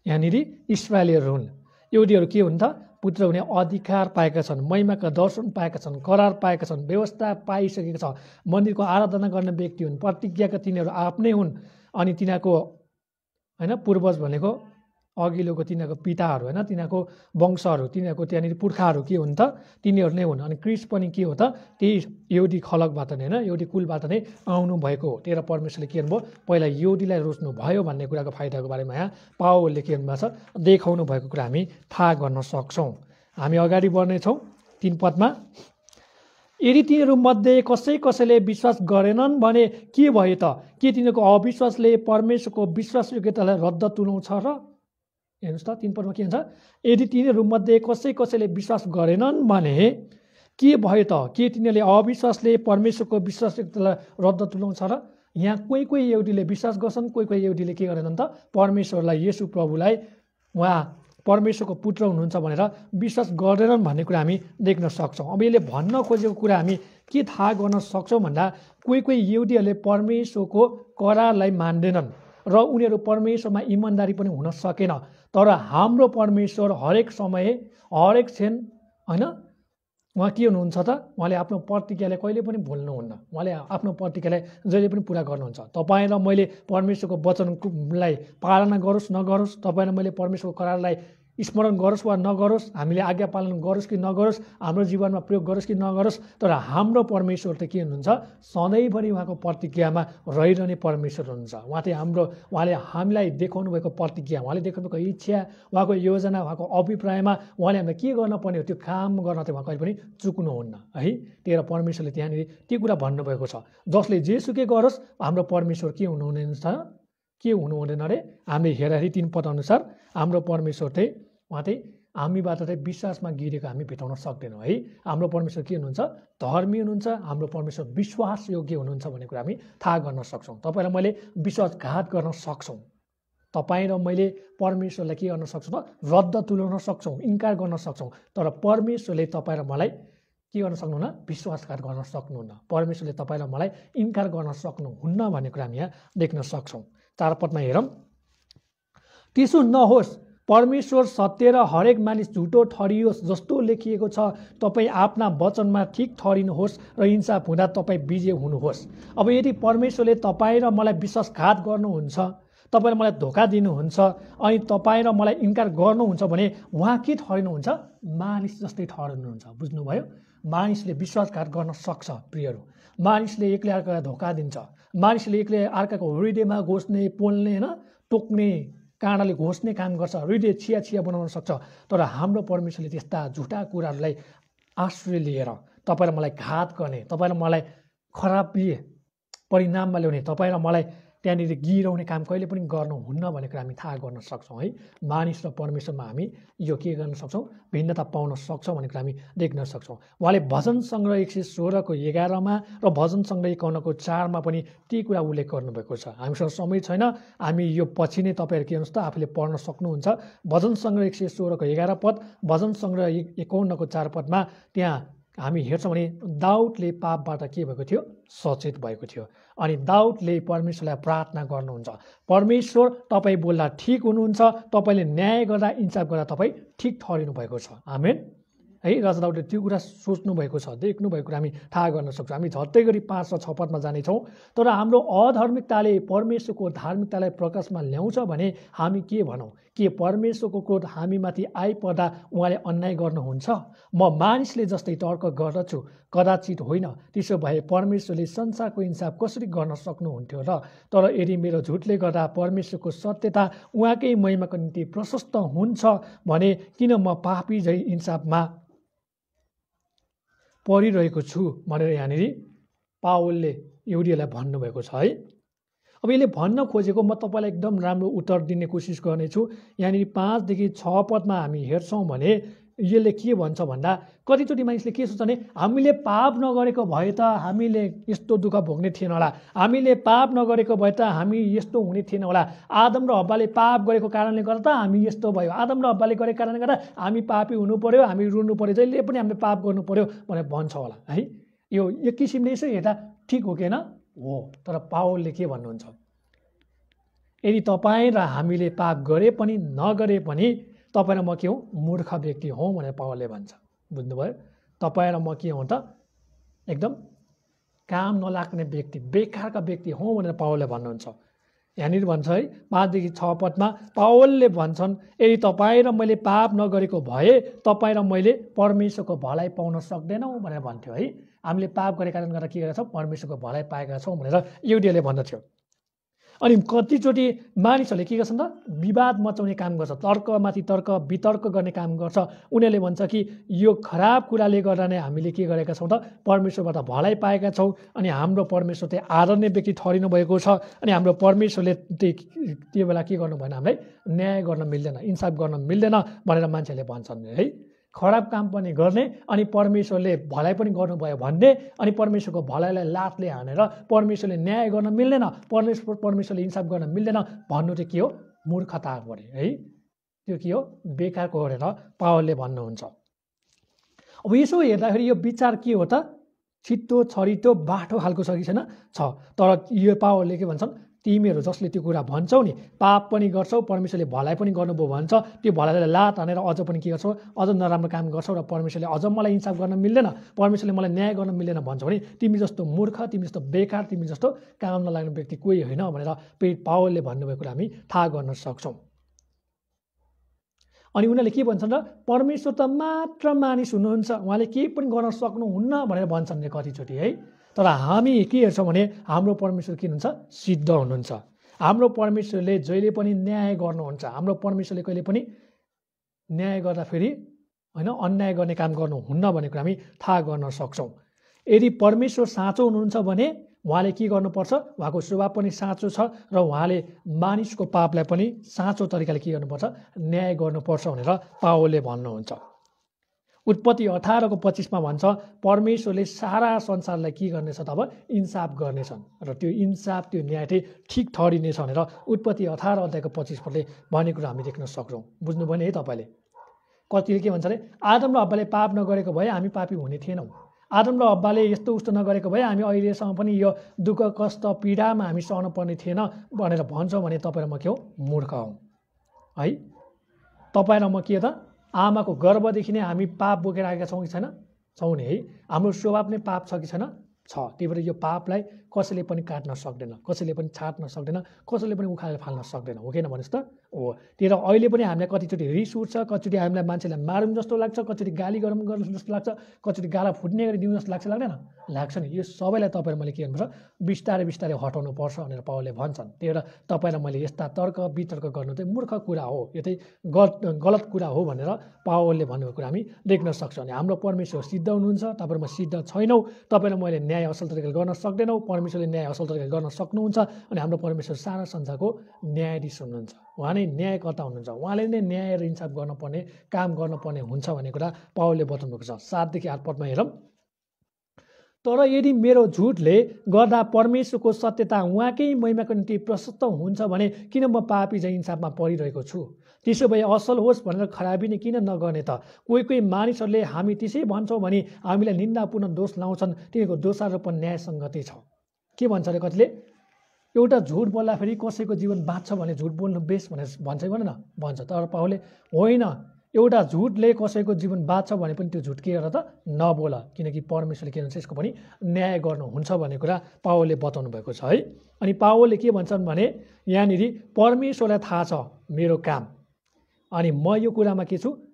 यहाँनिर इस्राएलीहरू हुन्। यहुदीहरू के हुन् त, पुत्र हुने अधिकार पाएका छन्, महिमाका दर्शन पाएका छन्, करार पाएका छन्, व्यवस्था पाइसकेको छ, मन्दिरको आराधना गर्ने व्यक्ति हुन्, प्रतिज्ञाका तिनीहरू आफ्नै हुन्। अनि तिनीहरूको होइन पूर्वज भनेको अघिल्लोको तिनीहरूको पिताहरू होइन, तिनीहरूको वंशहरू, तिनीहरूको त्यहाँनिर पुर्खाहरू के हुन् त, तिनीहरू नै हुन्। अनि क्रिस्ट पनि के हो त, त्यही यहुदी खलकबाट नै होइन, यहुदी कुलबाट नै आउनु भएको हो। त्यही परमेश्वरले के गर्नुभयो, पहिला यहुदीलाई रोज्नु भयो भन्ने कुराको फाइदाको बारेमा यहाँ पावलले के गर्नुभएको छ, देखाउनु भएको कुरा हामी थाहा गर्न सक्छौँ। हामी अगाडि बढ्नेछौँ 3 पदमा। यदि तिनीहरूमध्ये कसैले विश्वास गरेनन् भने के भयो त? के तिनीहरूको अविश्वासले परमेश्वरको विश्वासयोग्यतालाई रद्द तुल्याउँछ र? हेर्नुहोस् त 3 पदमा के हुन्छ, यदि तिनीहरूमध्ये कसैले विश्वास गरेनन् भने के भयो त? के तिनीहरूले अविश्वासले परमेश्वरको विश्वासयोग्यतालाई रद्द तुल्याउँछ र? यहाँ कोही यहुदीले विश्वास गर्छन्, कोही यहुदीले के गरेनन् त, परमेश्वरलाई, येशू प्रभुलाई उहाँ परमेश्वरको पुत्र हुनुहुन्छ भनेर विश्वास गर्दैनन् भन्ने कुरा हामी देख्न सक्छौँ। अब यसले भन्न खोजेको कुरा हामी के थाहा गर्न सक्छौँ भन्दा, कोही यहुदीहरूले परमेश्वरको करारलाई मान्दैनन् र उनीहरू परमेश्वरमा इमान्दारी पनि हुन सकेन। तर हाम्रो परमेश्वर हरेक समय, हरेक क्षण होइन, उहाँ के हुनुहुन्छ त, उहाँले आफ्नो प्रतिज्ञालाई कहिले पनि भुल्नुहुन्न। उहाँले आफ्नो प्रतिज्ञालाई जहिले पनि पुरा गर्नुहुन्छ। तपाईँ र मैले परमेश्वरको वचनलाई पालना गरोस् नगरोस्, तपाईँ र मैले परमेश्वरको करारलाई स्मरण गरोस् वा नगरोस्, हामीले आज्ञा पालन गरोस् कि नगरोस्, हाम्रो जीवनमा प्रयोग गरोस् कि नगरोस्, तर हाम्रो परमेश्वर त के हुनुहुन्छ, सधैँभरि उहाँको प्रतिज्ञामा रहिरहने परमेश्वर हुनुहुन्छ। उहाँले हामीलाई देखाउनु भएको प्रतिज्ञा, उहाँले देखाउनु भएको इच्छा, उहाँको योजना, उहाँको अभिप्रायमा उहाँले हामीलाई के गर्न पर्ने हो त्यो काम गर्न त उहाँ कहिले पनि चुक्नुहुन्न है। त्यही भएर परमेश्वरले त्यहाँनिर त्यो कुरा भन्नुभएको छ, जसले जेसुकै गरोस् हाम्रो परमेश्वर के हुनुहुँदैन अरे, हामीले हेराखेरि 3 पद अनुसार हाम्रो परमेश्वर चाहिँ उहाँ चाहिँ हामीबाट चाहिँ विश्वासमा गिरेको हामी भेटाउन सक्दैनौँ है। हाम्रो परमेश्वर के हुनुहुन्छ, धर्मी हुनुहुन्छ, हाम्रो परमेश्वर विश्वासयोग्य हुनुहुन्छ भन्ने कुरा हामी थाहा गर्न सक्छौँ। तपाईँ र मैले विश्वासघात गर्न सक्छौँ, तपाईँ र मैले परमेश्वरलाई के गर्न सक्छौँ त, रद्द तुल्याउन सक्छौँ, इन्कार गर्न सक्छौँ। तर परमेश्वरले तपाईँ र मलाई के गर्न सक्नुहुन्न, विश्वासघात गर्न सक्नुहुन्न। परमेश्वरले तपाईँ र मलाई इन्कार गर्न सक्नुहुन्न भन्ने कुरा हामी यहाँ देख्न सक्छौँ। 4 पदमा हेरौँ, त्यसो नहोस्, परमेश्वर सत्य र हरेक मानिस झुटो ठहरियोस्, जस्तो लेखिएको छ, तपाईँ आफ्ना वचनमा ठिक ठहरिनुहोस् र इन्साफ हुँदा तपाईँ विजय हुनुहोस्। अब यदि परमेश्वरले तपाईँ र मलाई विश्वासघात गर्नुहुन्छ, तपाईँ र मलाई धोका दिनुहुन्छ, अनि तपाईँ र मलाई इन्कार गर्नुहुन्छ भने उहाँ के ठहरिनुहुन्छ, मानिस जस्तै ठहरिनुहुन्छ। बुझ्नुभयो? मानिसले विश्वासघात गर्न सक्छ प्रियहरू, मानिसले एक्लै अर्कालाई धोका दिन्छ, मानिसले एक्लै अर्काको हृदयमा घोस्ने, पोल्ने होइन, टोक्ने, काँडाले घोस्ने काम गर्छ, हृदय छिया बनाउन सक्छ। तर हाम्रो परमेश्वरले त्यस्ता झुटा कुराहरूलाई आश्रय लिएर तपाईँ र मलाई घात गर्ने, तपाईँ र मलाई खराब परिणाममा ल्याउने, तपाईँ र मलाई त्यहाँनिर गिराउने काम कहिले पनि गर्नुहुन्न भन्ने कुरा हामी थाहा गर्न सक्छौँ है। मानिस र परमेश्वरमा हामी यो के गर्न सक्छौँ, भिन्नता पाउन सक्छौँ भन्ने कुरा हामी देख्न सक्छौँ। उहाँले भजन सङ्ग्रह 116:11 र भजन सङ्ग्रह 51:4 पनि ती कुरा उल्लेख गर्नुभएको छ। हामीसँग समय छैन, हामी यो पछि नै तपाईँहरू के हुनुहोस् त आफूले पढ्न सक्नुहुन्छ। भजन सङ्ग्रह 116:11 पद, भजन सङ्ग्रह 51:4 पदमा त्यहाँ हामी हेर्छौँ भने दाउदले पापबाट के भएको थियो, सचेत भएको थियो। अनि दाउदले परमेश्वरलाई प्रार्थना गर्नुहुन्छ, परमेश्वर तपाईँ बोल्दा ठिक हुनुहुन्छ, तपाईँले न्याय गर्दा, इन्साफ गर्दा तपाईँ ठिक ठहरिनु भएको छ। आमेन है। राजा दाउदले त्यो कुरा सोच्नु भएको छ, देख्नु भएको कुरा हामी थाहा गर्न सक्छौँ। हामी झट्टै गरी 5 र 6 पदमा जानेछौँ। तर हाम्रो अधार्मिकताले परमेश्वरको धार्मिकतालाई प्रकाशमा ल्याउँछ भने हामी के भनौँ, के परमेश्वरको क्रोध हामीमाथि आइपर्दा उहाँले अन्याय गर्नुहुन्छ? म मानिसले जस्तै तर्क गर्दछु, कदाचित होइन। त्यसो भए परमेश्वरले संसारको इन्साफ कसरी गर्न सक्नुहुन्थ्यो र? तर यदि मेरो झुटले गर्दा परमेश्वरको सत्यता उहाँकै महिमाको निम्ति प्रशस्त हुन्छ भने किन म पापी झै इन्साफमा परिरहेको छु भनेर यहाँनिर पावलले यहुदीहरूलाई भन्नुभएको छ है। अब यसले भन्न खोजेको म तपाईँलाई एकदम राम्रो उत्तर दिने कोसिस गर्नेछु। यहाँनिर 5 देखि 6 पदमा हामी हेर्छौँ भने यसले के भन्छ भन्दा, कतिचोटि मानिसले के सोच्छ भने हामीले पाप नगरेको भए त हामीले यस्तो दुःख भोग्ने थिएन होला, हामीले पाप नगरेको भए त हामी यस्तो हुने थिएन होला, आदम र हव्वाले पाप गरेको कारणले गर्दा हामी यस्तो भयो, आदम र हव्वाले गरेको कारणले गर्दा हामी पापी हुनु पर्यो, हामी रुनु पर्यो, जहिले पनि हामीले पाप गर्नु पर्यो भनेर भन्छ होला है। यो एक किसिमले यसो हेर्दा ठिक हो कि होइन? हो। तर पावलले के भन्नुहुन्छ, यदि तपाईँ र हामीले पाप गरे पनि नगरे पनि तपाईँ र म के हौँ, मूर्ख व्यक्ति हौँ भनेर पावलले भन्छ। बुझ्नुभयो? तपाईँ र म के हौँ त, एकदम काम नलाग्ने व्यक्ति, बेकारका व्यक्ति हौँ भनेर पावलले भन्नुहुन्छ। यहाँनिर भन्छ है 5 देखि 6 पदमा पावलले भन्छन् यदि तपाईँ र मैले पाप नगरेको भए तपाईँ र मैले परमेश्वरको भलाइ पाउन सक्दैनौँ भनेर भन्थ्यो है। हामीले पाप गरेका कारण गर्दा के गरेका छौँ, परमेश्वरको भलाइ पाएका छौँ भनेर यहुदीहरूले भन्दथ्यो। अनि कतिचोटि मानिसहरूले के गर्छन् त, विवाद मचाउने काम गर्छ, तर्कमाथि तर्क वितर्क गर्ने काम गर्छ। उनीहरूले भन्छ कि यो खराब कुराले गर्दा नै हामीले के गरेका छौँ त, परमेश्वरबाट भलाइ पाएका छौँ। अनि हाम्रो परमेश्वर चाहिँ आदरणीय व्यक्ति ठहरिनु भएको छ। अनि हाम्रो परमेश्वरले त्यो बेला के गर्नु भएन, हामीलाई न्याय गर्न मिल्दैन, इन्साफ गर्न मिल्दैन भनेर मान्छेहरूले भन्छन् है। खराब काम पनि गर्ने अनि परमेश्वरले भलाइ पनि गर्नुभयो भन्ने, अनि परमेश्वरको भलाइलाई लातले हानेर परमेश्वरले न्याय गर्न मिल्दैन, परमेश्वरले इन्साफ गर्न मिल्दैन भन्नु चाहिँ के हो, मूर्खता गरे है। त्यो के हो, बेकारको गरेर पावलले भन्नुहुन्छ। अब यसो हेर्दाखेरि यो विचार के हो त, छिट्टो छरिटो बाठो खालको छ कि छैन, छ। तर यो पावलले के भन्छन्, तिमीहरू जसले त्यो कुरा भन्छौ नि, पाप पनि गर्छौ, परमेश्वरले भलाइ पनि गर्नुभयो भन्छ, त्यो भलाइलाई लात हानेर अझ पनि के गर्छौ, अझ नराम्रो काम गर्छौ र परमेश्वरले अझ मलाई इन्साफ गर्न मिल्दैन, परमेश्वरले मलाई न्याय गर्न मिल्दैन भन्छौ भने तिमी जस्तो मूर्ख, तिमी जस्तो बेकार, तिमी जस्तो काम नलाग्ने व्यक्ति कोही होइन भनेर फेरि पावलले भन्नुभएको कुरा हामी थाहा गर्न सक्छौँ। अनि उनीहरूले के भन्छन् र, परमेश्वर त मात्र मानिस हुनुहुन्छ, उहाँले केही पनि गर्न सक्नुहुन्न भनेर भन्छन् कतिचोटि है। तर हामी के हेर्छौँ भने हाम्रो परमेश्वर के हुनुहुन्छ, सिद्ध हुनुहुन्छ। हाम्रो परमेश्वरले जहिले पनि न्याय गर्नुहुन्छ। हाम्रो परमेश्वरले कहिले पनि न्याय गर्दाखेरि होइन अन्याय गर्ने काम गर्नुहुन्न भन्ने कुरा हामी थाहा गर्न सक्छौँ। यदि परमेश्वर साँचो हुनुहुन्छ भने उहाँले के गर्नुपर्छ, उहाँको स्वभाव पनि साँचो छ र उहाँले मानिसको पापलाई पनि साँचो तरिकाले के गर्नुपर्छ, न्याय गर्नुपर्छ भनेर पावलले भन्नुहुन्छ। उत्पत्ति 18:25 भन्छ परमेश्वरले सारा संसारलाई के गर्नेछ त, अब इन्साफ गर्नेछन् र त्यो इन्साफ, त्यो न्याय चाहिँ ठिक ठहरिनेछ भनेर उत्पत्ति 18:25 भन्ने कुरा हामी देख्न सक्छौँ। बुझ्नुभयो नि है तपाईँले। कतिले के भन्छ अरे, आदम र हव्वाले पाप नगरेको भए हामी पापी हुने थिएनौँ, आदम र हव्वाले यस्तो उस्तो नगरेको भए हामी अहिलेसम्म पनि यो दुःख कष्ट पीडामा हामी सहन पर्ने थिएन भनेर भन्छौँ भने तपाईँ र म के हो, मूर्ख हौँ है। तपाईँ र म के हो त, आमाको गर्भदेखि नै हामी पाप बोकेर आएका छौँ कि छैन, छौँ नि है। हाम्रो स्वभाव नै पाप छ कि छैन, छ। त्यही भएर यो पापलाई कसैले पनि काट्न सक्दैन, कसैले पनि छाट्न सक्दैन, कसैले पनि उखालेर फाल्न सक्दैन, हो कि भन्नुहोस् त हो। त्यही अहिले पनि हामीलाई कतिचोटि रिस उठ्छ, कतिचोटि हामीलाई मान्छेलाई मारौँ जस्तो लाग्छ, कतिचोटि गाली गरौँ जस्तो लाग्छ, कतिचोटि गाला फुट्ने गरी दिउँ जस्तो लाग्छ, लाग्दैन, लाग्छ नि। यो सबैलाई तपाईँ र मैले के गर्नुपर्छ, बिस्तारै बिस्तारै हटाउनु पर्छ भनेर पावलले भन्छन्। त्यही भएर तपाईँ र मैले यस्ता तर्क वितर्क गर्नु चाहिँ मूर्ख कुरा हो, यो चाहिँ गलत कुरा हो भनेर पावलले भन्नुभएको कुरा हामी देख्न सक्छौँ। अनि हाम्रो परमेश्वर सिद्ध हुनुहुन्छ, तपाईँ र म सिद्ध छैनौँ, तपाईँ र मैले न्याय असल तरिकाले गर्न सक्दैनौँ, परमेश्वरले न्याय असल तरिकाले गर्न सक्नुहुन्छ। अनि हाम्रो परमेश्वर सारा संसारको न्यायाधीश हुनुहुन्छ, उहाँ नै न्यायकर्ता हुनुहुन्छ, उहाँले नै न्याय र इन्साफ गर्नुपर्ने काम गर्नुपर्ने हुन्छ भन्ने कुरा पावलले बताउनु भएको छ। 7 देखि 8 पदमा हेरौँ। तर यदि मेरो झुटले गर्दा परमेश्वरको सत्यता उहाँकै महिमाको निम्ति प्रशस्त हुन्छ भने किन म पापी चाहिँ इन्साफमा परिरहेको छु। त्यसो भए असल होस् भनेर खराबी नै किन नगर्ने त। कोही कोही मानिसहरूले हामी त्यसै भन्छौँ भने हामीलाई निन्दापूर्ण दोष लाउँछन्, तिनीहरूको दोषारोपण न्यायसङ्गतै छ। के भन्छ अरे कतिले, एउटा झुट बोल्दाखेरि कसैको जीवन बाँच्छ भने झुट बोल्नु बेस भनेर भन्छ भन न, भन्छ। तर पावलले होइन, एउटा झुटले कसैको जीवन बाँच्छ भने पनि त्यो झुट के गर त, नबोल, किनकि परमेश्वरले के भन्छ यसको पनि न्याय गर्नुहुन्छ भन्ने कुरा पावलले बताउनु भएको छ है। अनि पावलले के भन्छन् भने यहाँनिर परमेश्वरलाई थाहा छ मेरो काम, अनि म यो कुरामा के छु,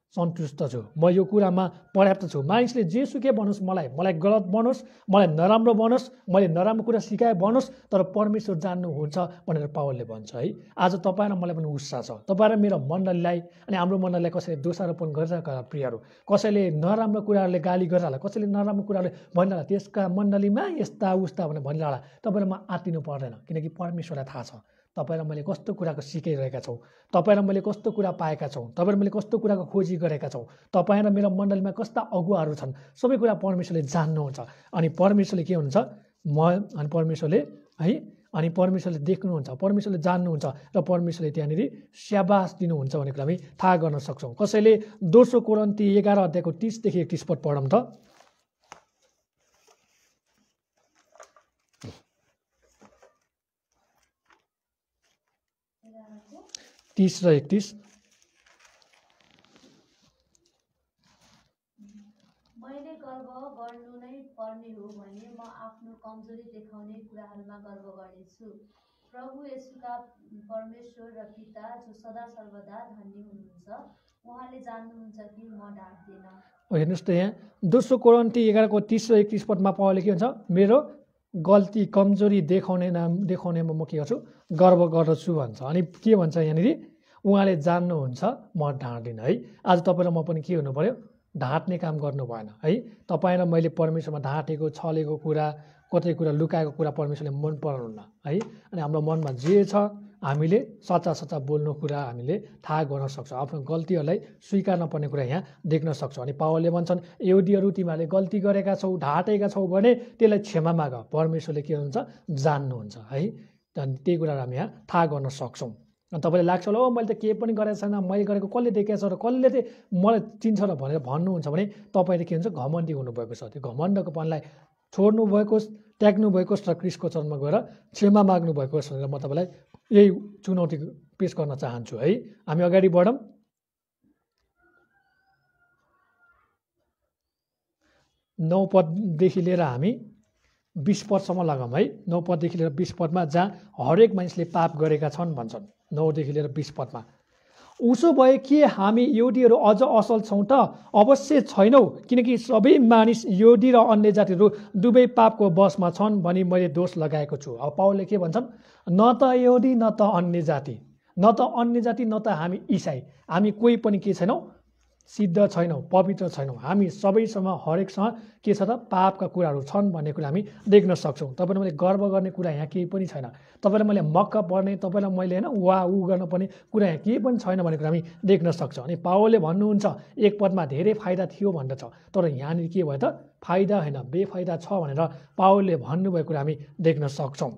सन्तुष्ट छु, म यो कुरामा पर्याप्त छु। मानिसले जेसुकै बनोस्, मलाई गलत बनोस्, मलाई नराम्रो बनोस्, मैले नराम्रो कुरा सिकाए बनोस्, तर परमेश्वर जान्नुहुन्छ भनेर पावलले भन्छ है। आज तपाईँ र मलाई पनि उत्साह छ, तपाईँ र मेरो मण्डलीलाई अनि हाम्रो मण्डलीलाई कसैले दोषारोपण गरिरहेका प्रियहरू, कसैले नराम्रो कुराहरूले गाली गरिरहला, कसैले नराम्रो कुराहरूले भनिरहला, त्यसका मण्डलीमा यस्ता उस्ता भनेर भनिरहला, तपाईँलाई म आत्तिनु पर्दैन, किनकि परमेश्वरलाई थाहा छ तपाईँ र मैले कस्तो कुराको सिकाइरहेका छौँ, तपाईँ र मैले कस्तो कुरा पाएका छौँ, तपाईँ र मैले कस्तो कुराको खोजी गरेका छौँ, तपाईँ र मेरो मण्डलीमा कस्ता अगुवाहरू छन्, सबै कुरा परमेश्वरले जान्नुहुन्छ। अनि परमेश्वरले के हुन्छ, अनि परमेश्वरले है, अनि परमेश्वरले देख्नुहुन्छ, परमेश्वरले जान्नुहुन्छ र परमेश्वरले त्यहाँनिर स्याबास दिनुहुन्छ भन्ने कुरा हामी थाहा गर्न सक्छौँ। कसैले 2 कोरिन्थी 11 30 देखि 31 पद पढौँ त। 30 र 31। मैले गर्व गर्नु नै पर्ने हो भने म आफ्नो कमजोरी देखाउने कुराहरूमा गर्व गर्नेछु। प्रभु येशूका परमेश्वर र पिता जो सदा सर्वदा धन्य हुनुहुन्छ, उहाँले जान्नुहुन्छ कि म ढाँट्दिन। हेर्नुहोस् त यहाँ दोस्रो कोरिन्थी 11:30-31 पावलले के भन्छ, मेरो गल्ती कमजोरी देखाउनेमा म के गर्छु, गर्व गर्दछु भन्छ। अनि के भन्छ यहाँनिर, उहाँले जान्नुहुन्छ म ढाँट्दिनँ है। आज तपाईँ र म पनि के हुनु पर्यो, ढाँट्ने काम गर्नु भएन है। तपाईँ र मैले परमेश्वरमा ढाँटेको छलेको कुरा कतै कुरा लुकाएको कुरा परमेश्वरले मन पराउनुहुन्न है। अनि हाम्रो मनमा जे छ हामीले सच्चा सच्चा बोल्नु कुरा हामीले थाहा गर्न सक्छौँ, आफ्नो गल्तीहरूलाई स्वीकार्न पर्ने कुरा यहाँ देख्न सक्छौँ। अनि पावलले भन्छन् यहुदीहरू तिमीहरूले गल्ती गरेका छौ, ढाँटेका छौ भने त्यसलाई क्षमा माग, परमेश्वरले के हुन्छ जान्नुहुन्छ है। अनि त्यही कुराहरू हामी यहाँ थाहा गर्न सक्छौँ। अनि तपाईँले लाग्छ होला ओ मैले त केही पनि गरेको छैन, मैले गरेको कसले देखेको छ र कसले चाहिँ मलाई चिन्छ र भनेर भन्नुहुन्छ भने तपाईँले के हुन्छ घमण्डी हुनुभएको छ। त्यो घमण्डको पनलाई छोड्नु भएको त्याग्नु भएको र क्रिस्टको चरणमा गएर क्षमा माग्नु भएको भनेर म तपाईँलाई यही चुनौती पेश गर्न चाहन्छु है। हामी अगाडि बढौँ। 9 पददेखि लिएर हामी 20 पदसम्म लगाऊँ है। 9 पददेखि लिएर 20 पदमा जहाँ हरेक मानिसले पाप गरेका छन् भन्छन्। 9 देखि लिएर 20 पदमा उसो भए के हामी यहुदीहरू अझ असल छौँ त? अवश्य छैनौँ, किनकि सबै मानिस यहुदी र अन्य जातिहरू दुवै पापको वशमा छन् भनी मैले दोष लगाएको छु। अब पावलले के भन्छन्, न त यहुदी न त अन्य जाति, न त अन्य जाति न त हामी इसाई, हामी कोही पनि के छैनौँ, सिद्ध छैनौँ, पवित्र छैनौँ। हामी सबैसँग हरेकसँग के छ त पापका कुराहरू छन् भन्ने कुरा हामी देख्न सक्छौँ। तपाईँले मैले गर्व गर्ने कुरा यहाँ केही पनि छैन। तपाईँलाई मैले मक्क पर्ने, तपाईँलाई मैले होइन वा ऊ गर्नुपर्ने कुरा यहाँ केही पनि छैन भन्ने कुरा हामी देख्न सक्छौँ। अनि पावलले भन्नुहुन्छ एक पदमा धेरै फाइदा थियो भन्दछ, तर यहाँनिर के भयो त फाइदा होइन बेफाइदा छ भनेर पावलले भन्नुभएको कुरा हामी देख्न सक्छौँ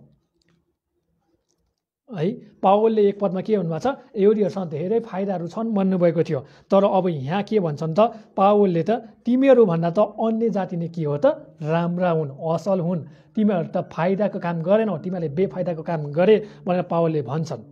है। पावलले एक पदमा के भन्नुभएको छ, यहुदीहरूसँग धेरै फाइदाहरू छन् भन्नुभएको थियो, तर अब यहाँ के भन्छन् त पावलले त तिमीहरू भन्दा त अन्य जाति नै के हो त राम्रा हुन्, असल हुन्, तिमीहरू त फाइदाको काम गरेनौ, तिमीहरूले बेफाइदाको काम गरे भनेर पावलले भन्छन्।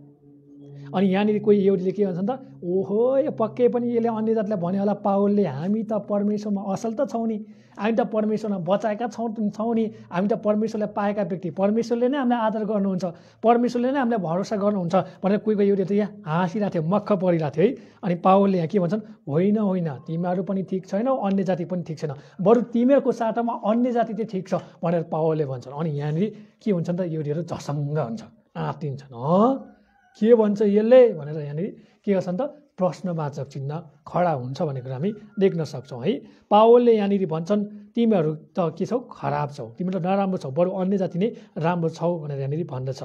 अनि यहाँनिर कोही यहुदीले के भन्छन् त, ओहो यो पक्कै पनि यसले अन्य जातिलाई भन्यो होला पावलले हामी त परमेश्वरमा असल त छौँ नि, हामी त परमेश्वरमा बचाएका छौँ नि, हामी त परमेश्वरलाई पाएका व्यक्ति, परमेश्वरले नै हामीलाई आदर गर्नुहुन्छ, परमेश्वरले नै हामीलाई भरोसा गर्नुहुन्छ भनेर कोही यहुदी त यहाँ हाँसिरहेको थियो, मक्ख परिरहेको थियो है। अनि पावलले यहाँ के भन्छन्, होइन होइन तिमीहरू पनि ठिक छैनौ, अन्य जाति पनि ठिक छैन, बरु तिमीहरूको साटामा अन्य जाति चाहिँ ठिक छ भनेर पावलले भन्छन्। अनि यहाँनिर के हुन्छन् त यहुदीहरू झसङ्ग हुन्छ, आँतिन्छन्, के भन्छ यसले भनेर यहाँनिर के गर्छन् त प्रश्नवाचक चिन्ह खडा हुन्छ भन्ने कुरा हामी देख्न सक्छौँ है। पावलले यहाँनिर भन्छन् तिमीहरू त के छौ, खराब छौ, तिमी त नराम्रो छौ, बरु अन्य जाति नै राम्रो छौ भनेर यहाँनिर भन्दछ।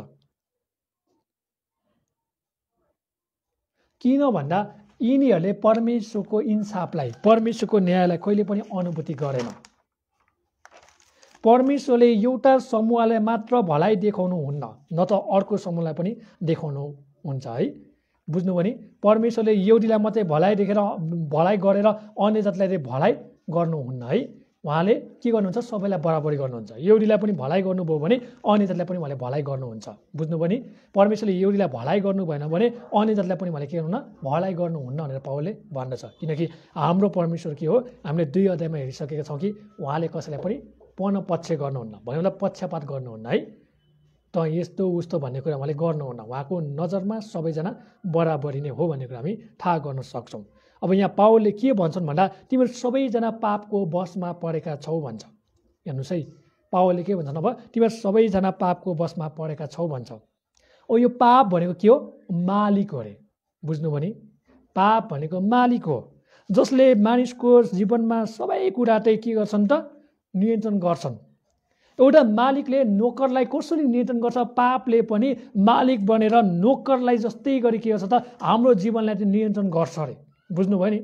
किन भन्दा यिनीहरूले परमेश्वरको इन्साफलाई, परमेश्वरको न्यायलाई कहिले पनि अनुभूति गरेन। परमेश्वरले एउटा समूहलाई मात्र भलाइ देखाउनु हुन्न, न त अर्को समूहलाई पनि देखाउनु हुन्छ है। बुझ्नुभयो नि, परमेश्वरले यहुदीलाई मात्रै भलाइ देखेर भलाइ गरेर अन्य जातिलाई भलाइ गर्नुहुन्न है। उहाँले के गर्नुहुन्छ, सबैलाई बराबरी गर्नुहुन्छ। यहुदीलाई पनि भलाइ गर्नुभयो भने अन्य जातिलाई पनि उहाँले भलाइ गर्नुहुन्छ। बुझ्नुभयो नि, परमेश्वरले यहुदीलाई भलाइ गर्नु भएन भने अन्य जातिलाई पनि उहाँले के गर्नुहुन्न, भलाइ गर्नुहुन्न भनेर पावलले भन्दछ। किनकि हाम्रो परमेश्वर के हो, हामीले 2 अध्यायमा हेरिसकेका छौँ कि उहाँले कसैलाई पनि पक्ष गर्नुहुन्न, भने पक्षपात गर्नुहुन्न है, त यस्तो उस्तो भन्ने कुरा उहाँले गर्नुहुन्न। उहाँको नजरमा सबैजना बराबरी नै हो भन्ने कुरा हामी थाहा गर्न सक्छौँ। अब यहाँ पावलले के भन्छन् भन्दा तिमीहरू सबैजना पापको वशमा परेका छौ भन्छ। हेर्नुहोस् है, पावलले के भन्छन्, अब तिमीहरू सबैजना पापको वशमा परेका छौ भन्छ। ओ यो पाप भनेको के हो, मालिक हो अरे। बुझ्नुभयो नि, पाप भनेको मालिक हो जसले मानिसको जीवनमा सबै कुरा चाहिँ के गर्छन् त नियन्त्रण गर्छन्। एउटा मालिकले नोकरलाई कसरी नियन्त्रण गर्छ, पापले पनि मालिक बनेर नोकरलाई जस्तै गरी के गर्छ त हाम्रो जीवनलाई चाहिँ नियन्त्रण गर्छ अरे। बुझ्नुभयो नि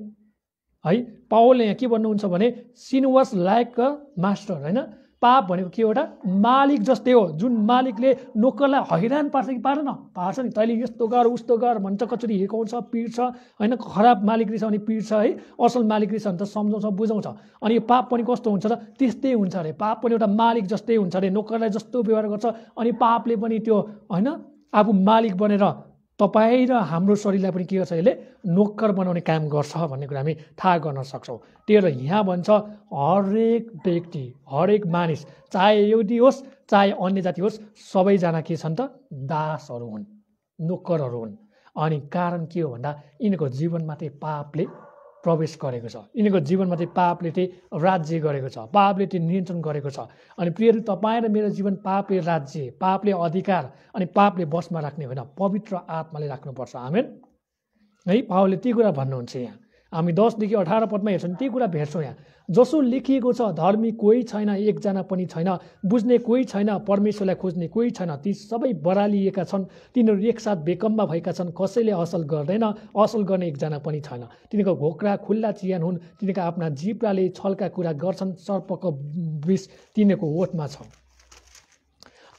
है। पावलले यहाँ के भन्नुहुन्छ भने sin was like a master, होइन पाप भनेको के एउटा मालिक जस्तै हो, जुन मालिकले नोकरलाई हैरान पार्छ कि पार्दैन, पार्छ नि, तैँले यस्तो गर उस्तो गर भन्छ, कचोरी हिर्काउँछ, पिट्छ होइन। खराब मालिक रहेछ भने पिट्छ है, असल मालिक रहेछ भने त सम्झाउँछ बुझाउँछ। अनि यो पाप पनि कस्तो हुन्छ त त्यस्तै हुन्छ अरे। पाप पनि एउटा मालिक जस्तै हुन्छ अरे, नोकरलाई जस्तो व्यवहार गर्छ। अनि पापले पनि त्यो होइन आफू मालिक बनेर तपाईँ र हाम्रो शरीरलाई पनि के गर्छ, यसले नोकर बनाउने काम गर्छ भन्ने कुरा हामी थाहा गर्न सक्छौँ। त्यही भएर यहाँ भन्छ हरेक व्यक्ति, हरेक मानिस, चाहे यहुदी होस् चाहे अन्य जाति होस्, सबैजना के छन् त, दासहरू हुन्, नोकरहरू हुन्। अनि कारण के हो भन्दा यिनीहरूको जीवनमा चाहिँ पापले प्रवेश गरेको छ, यिनीहरूको जीवनमा चाहिँ पापले चाहिँ राज्य गरेको छ, पापले चाहिँ नियन्त्रण गरेको छ। अनि प्रियहरू, तपाईँ र मेरो जीवन पापले राज्य, पापले अधिकार अनि पापले बसमा राख्ने होइन, पवित्र आत्माले राख्नुपर्छ। आमेन है। पावलले ती कुरा भन्नुहुन्छ यहाँ। हामी 10देखि 18 पदमा हेर्छौँ, ती कुरा भेट्छौँ यहाँ। जसो लेखिएको छ, धर्मी कोही छैन, एकजना पनि छैन, बुझ्ने कोही छैन, परमेश्वरलाई खोज्ने कोही छैन। ती सबै बरालिएका छन्, तिनीहरू एकसाथ बेकममा भएका छन्, कसैले असल गर्दैन, असल गर्ने एकजना पनि छैन। तिनीहरूको घोक्रा खुल्ला चिहान हुन्, तिनीहरूका आफ्ना जिब्राले छलका कुरा गर्छन्, सर्पको विष तिनीहरूको ओठमा छ।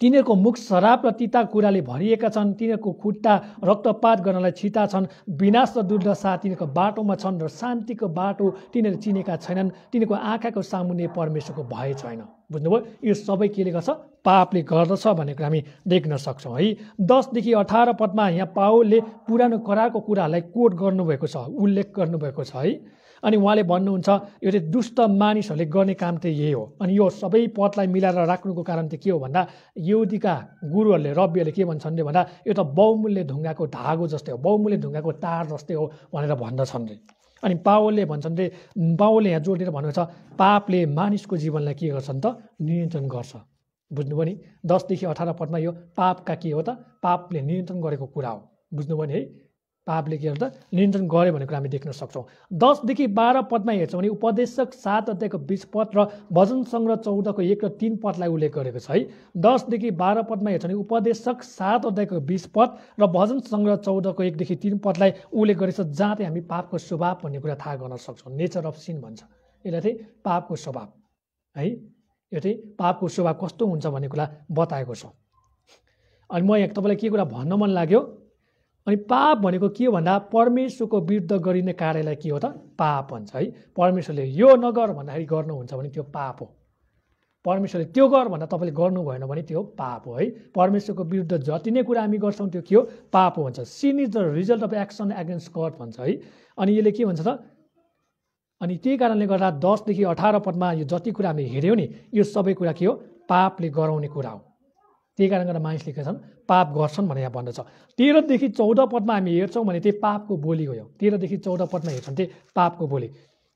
तिनीहरूको मुख शराब र तिता कुराले भरिएका छन्, तिनीहरूको खुट्टा रक्तपात गर्नलाई छिटा छन्, विनाश र दुर्दशा तिनीहरूको बाटोमा छन् र शान्तिको बाटो तिनीहरू चिनेका छैनन्। तिनीहरूको आँखाको सामुन्ने परमेश्वरको भय छैन। बुझ्नुभयो? यो सबै केले गर्छ, पापले गर्दछ भन्ने कुरा हामी देख्न सक्छौँ है। 10देखि 18 पदमा यहाँ पावलले पुरानो करारको कुराहरूलाई कोट गर्नुभएको छ, उल्लेख गर्नुभएको छ है। अनि उहाँले भन्नुहुन्छ यो चाहिँ दुष्ट मानिसहरूले गर्ने काम चाहिँ यही हो। अनि यो सबै पदलाई मिलाएर राख्नुको कारण चाहिँ के हो भन्दा यहुदीका गुरुहरूले, रब्बीहरूले के भन्छन् रे भन्दा यो त बहुमूल्य ढुङ्गाको धागो जस्तै हो, बहुमूल्य ढुङ्गाको तार जस्तै हो भनेर भन्दछन् रे। अनि पावलले भन्छन् रे, पावलले यहाँ जोडेर भन्नुहुन्छ पापले मानिसको जीवनलाई के गर्छन् त, नियन्त्रण गर्छ। बुझ्नुभयो नि? 10देखि 18 पदमा यो पापका के हो त, पापले नियन्त्रण गरेको कुरा हो। बुझ्नुभयो नि है? पापले के गर्दा नियन्त्रण गर्यो भन्ने कुरा हामी देख्न सक्छौँ। 10देखि 12 पदमा हेर्छौँ भने उपदेशक 7 अध्यायको 20 पद र भजन सङ्ग्रह 14को 1 र 3 पदलाई उल्लेख गरेको छ है। 10देखि 12 पदमा हेर्छौँ भने उपदेशक 7 अध्यायको 20 पद र भजन सङ्ग्रह 14को 1 देखि 3 पदलाई उल्लेख गरेको छ, जहाँ चाहिँ हामी पापको स्वभाव भन्ने कुरा थाहा गर्न सक्छौँ। नेचर अफ सिन भन्छ यसलाई चाहिँ, पापको स्वभाव है। यो चाहिँ पापको स्वभाव कस्तो हुन्छ भन्ने कुरा बताएको छ। अनि म यहाँ तपाईँलाई के कुरा भन्न मन लाग्यो, अनि पाप भनेको के हो भन्दा परमेश्वरको विरुद्ध गरिने कार्यलाई के हो त, पाप भन्छ है। परमेश्वरले यो नगर भन्दाखेरि गर्नुहुन्छ भने त्यो पाप हो। परमेश्वरले त्यो गर भन्दा तपाईँले गर्नु भएन भने त्यो पाप हो है। परमेश्वरको विरुद्ध जति नै कुरा हामी गर्छौँ त्यो के हो, पाप हो भन्छ। Sin is the result of action against God भन्छ है। अनि यसले के भन्छ त, अनि त्यही कारणले गर्दा 10देखि 18 पदमा यो जति कुरा हामी हेऱ्यौँ नि, यो सबै कुरा के हो, पापले गराउने कुरा हो। त्यही कारण गर्दा मानिसले के छन्, पाप गर्छन् भनेर यहाँ भन्दछ। 13देखि 14 पदमा हामी हेर्छौँ भने त्यही पापको बोली हो। 13देखि 14 पदमा हेर्छौँ त्यही पापको बोली।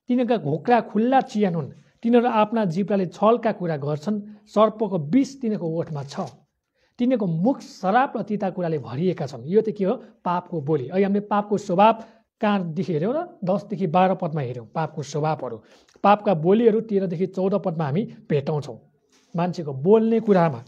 तिनीहरूका घोक्रा खुल्ला चिहान हुन्, तिनीहरू आफ्ना जिब्राले छलका कुरा गर्छन्, सर्पको विष तिनीहरूको ओठमा छ, तिनीहरूको मुख शराब र तिता कुराले भरिएका छन्। यो चाहिँ के हो, पापको बोली। अहिले हामीले पापको स्वभाव कहाँदेखि हेऱ्यौँ र 10देखि 12 पदमा हेऱ्यौँ पापको स्वभावहरू। पापका बोलीहरू 13देखि 14 पदमा हामी भेटाउँछौँ। मान्छेको बोल्ने कुरामा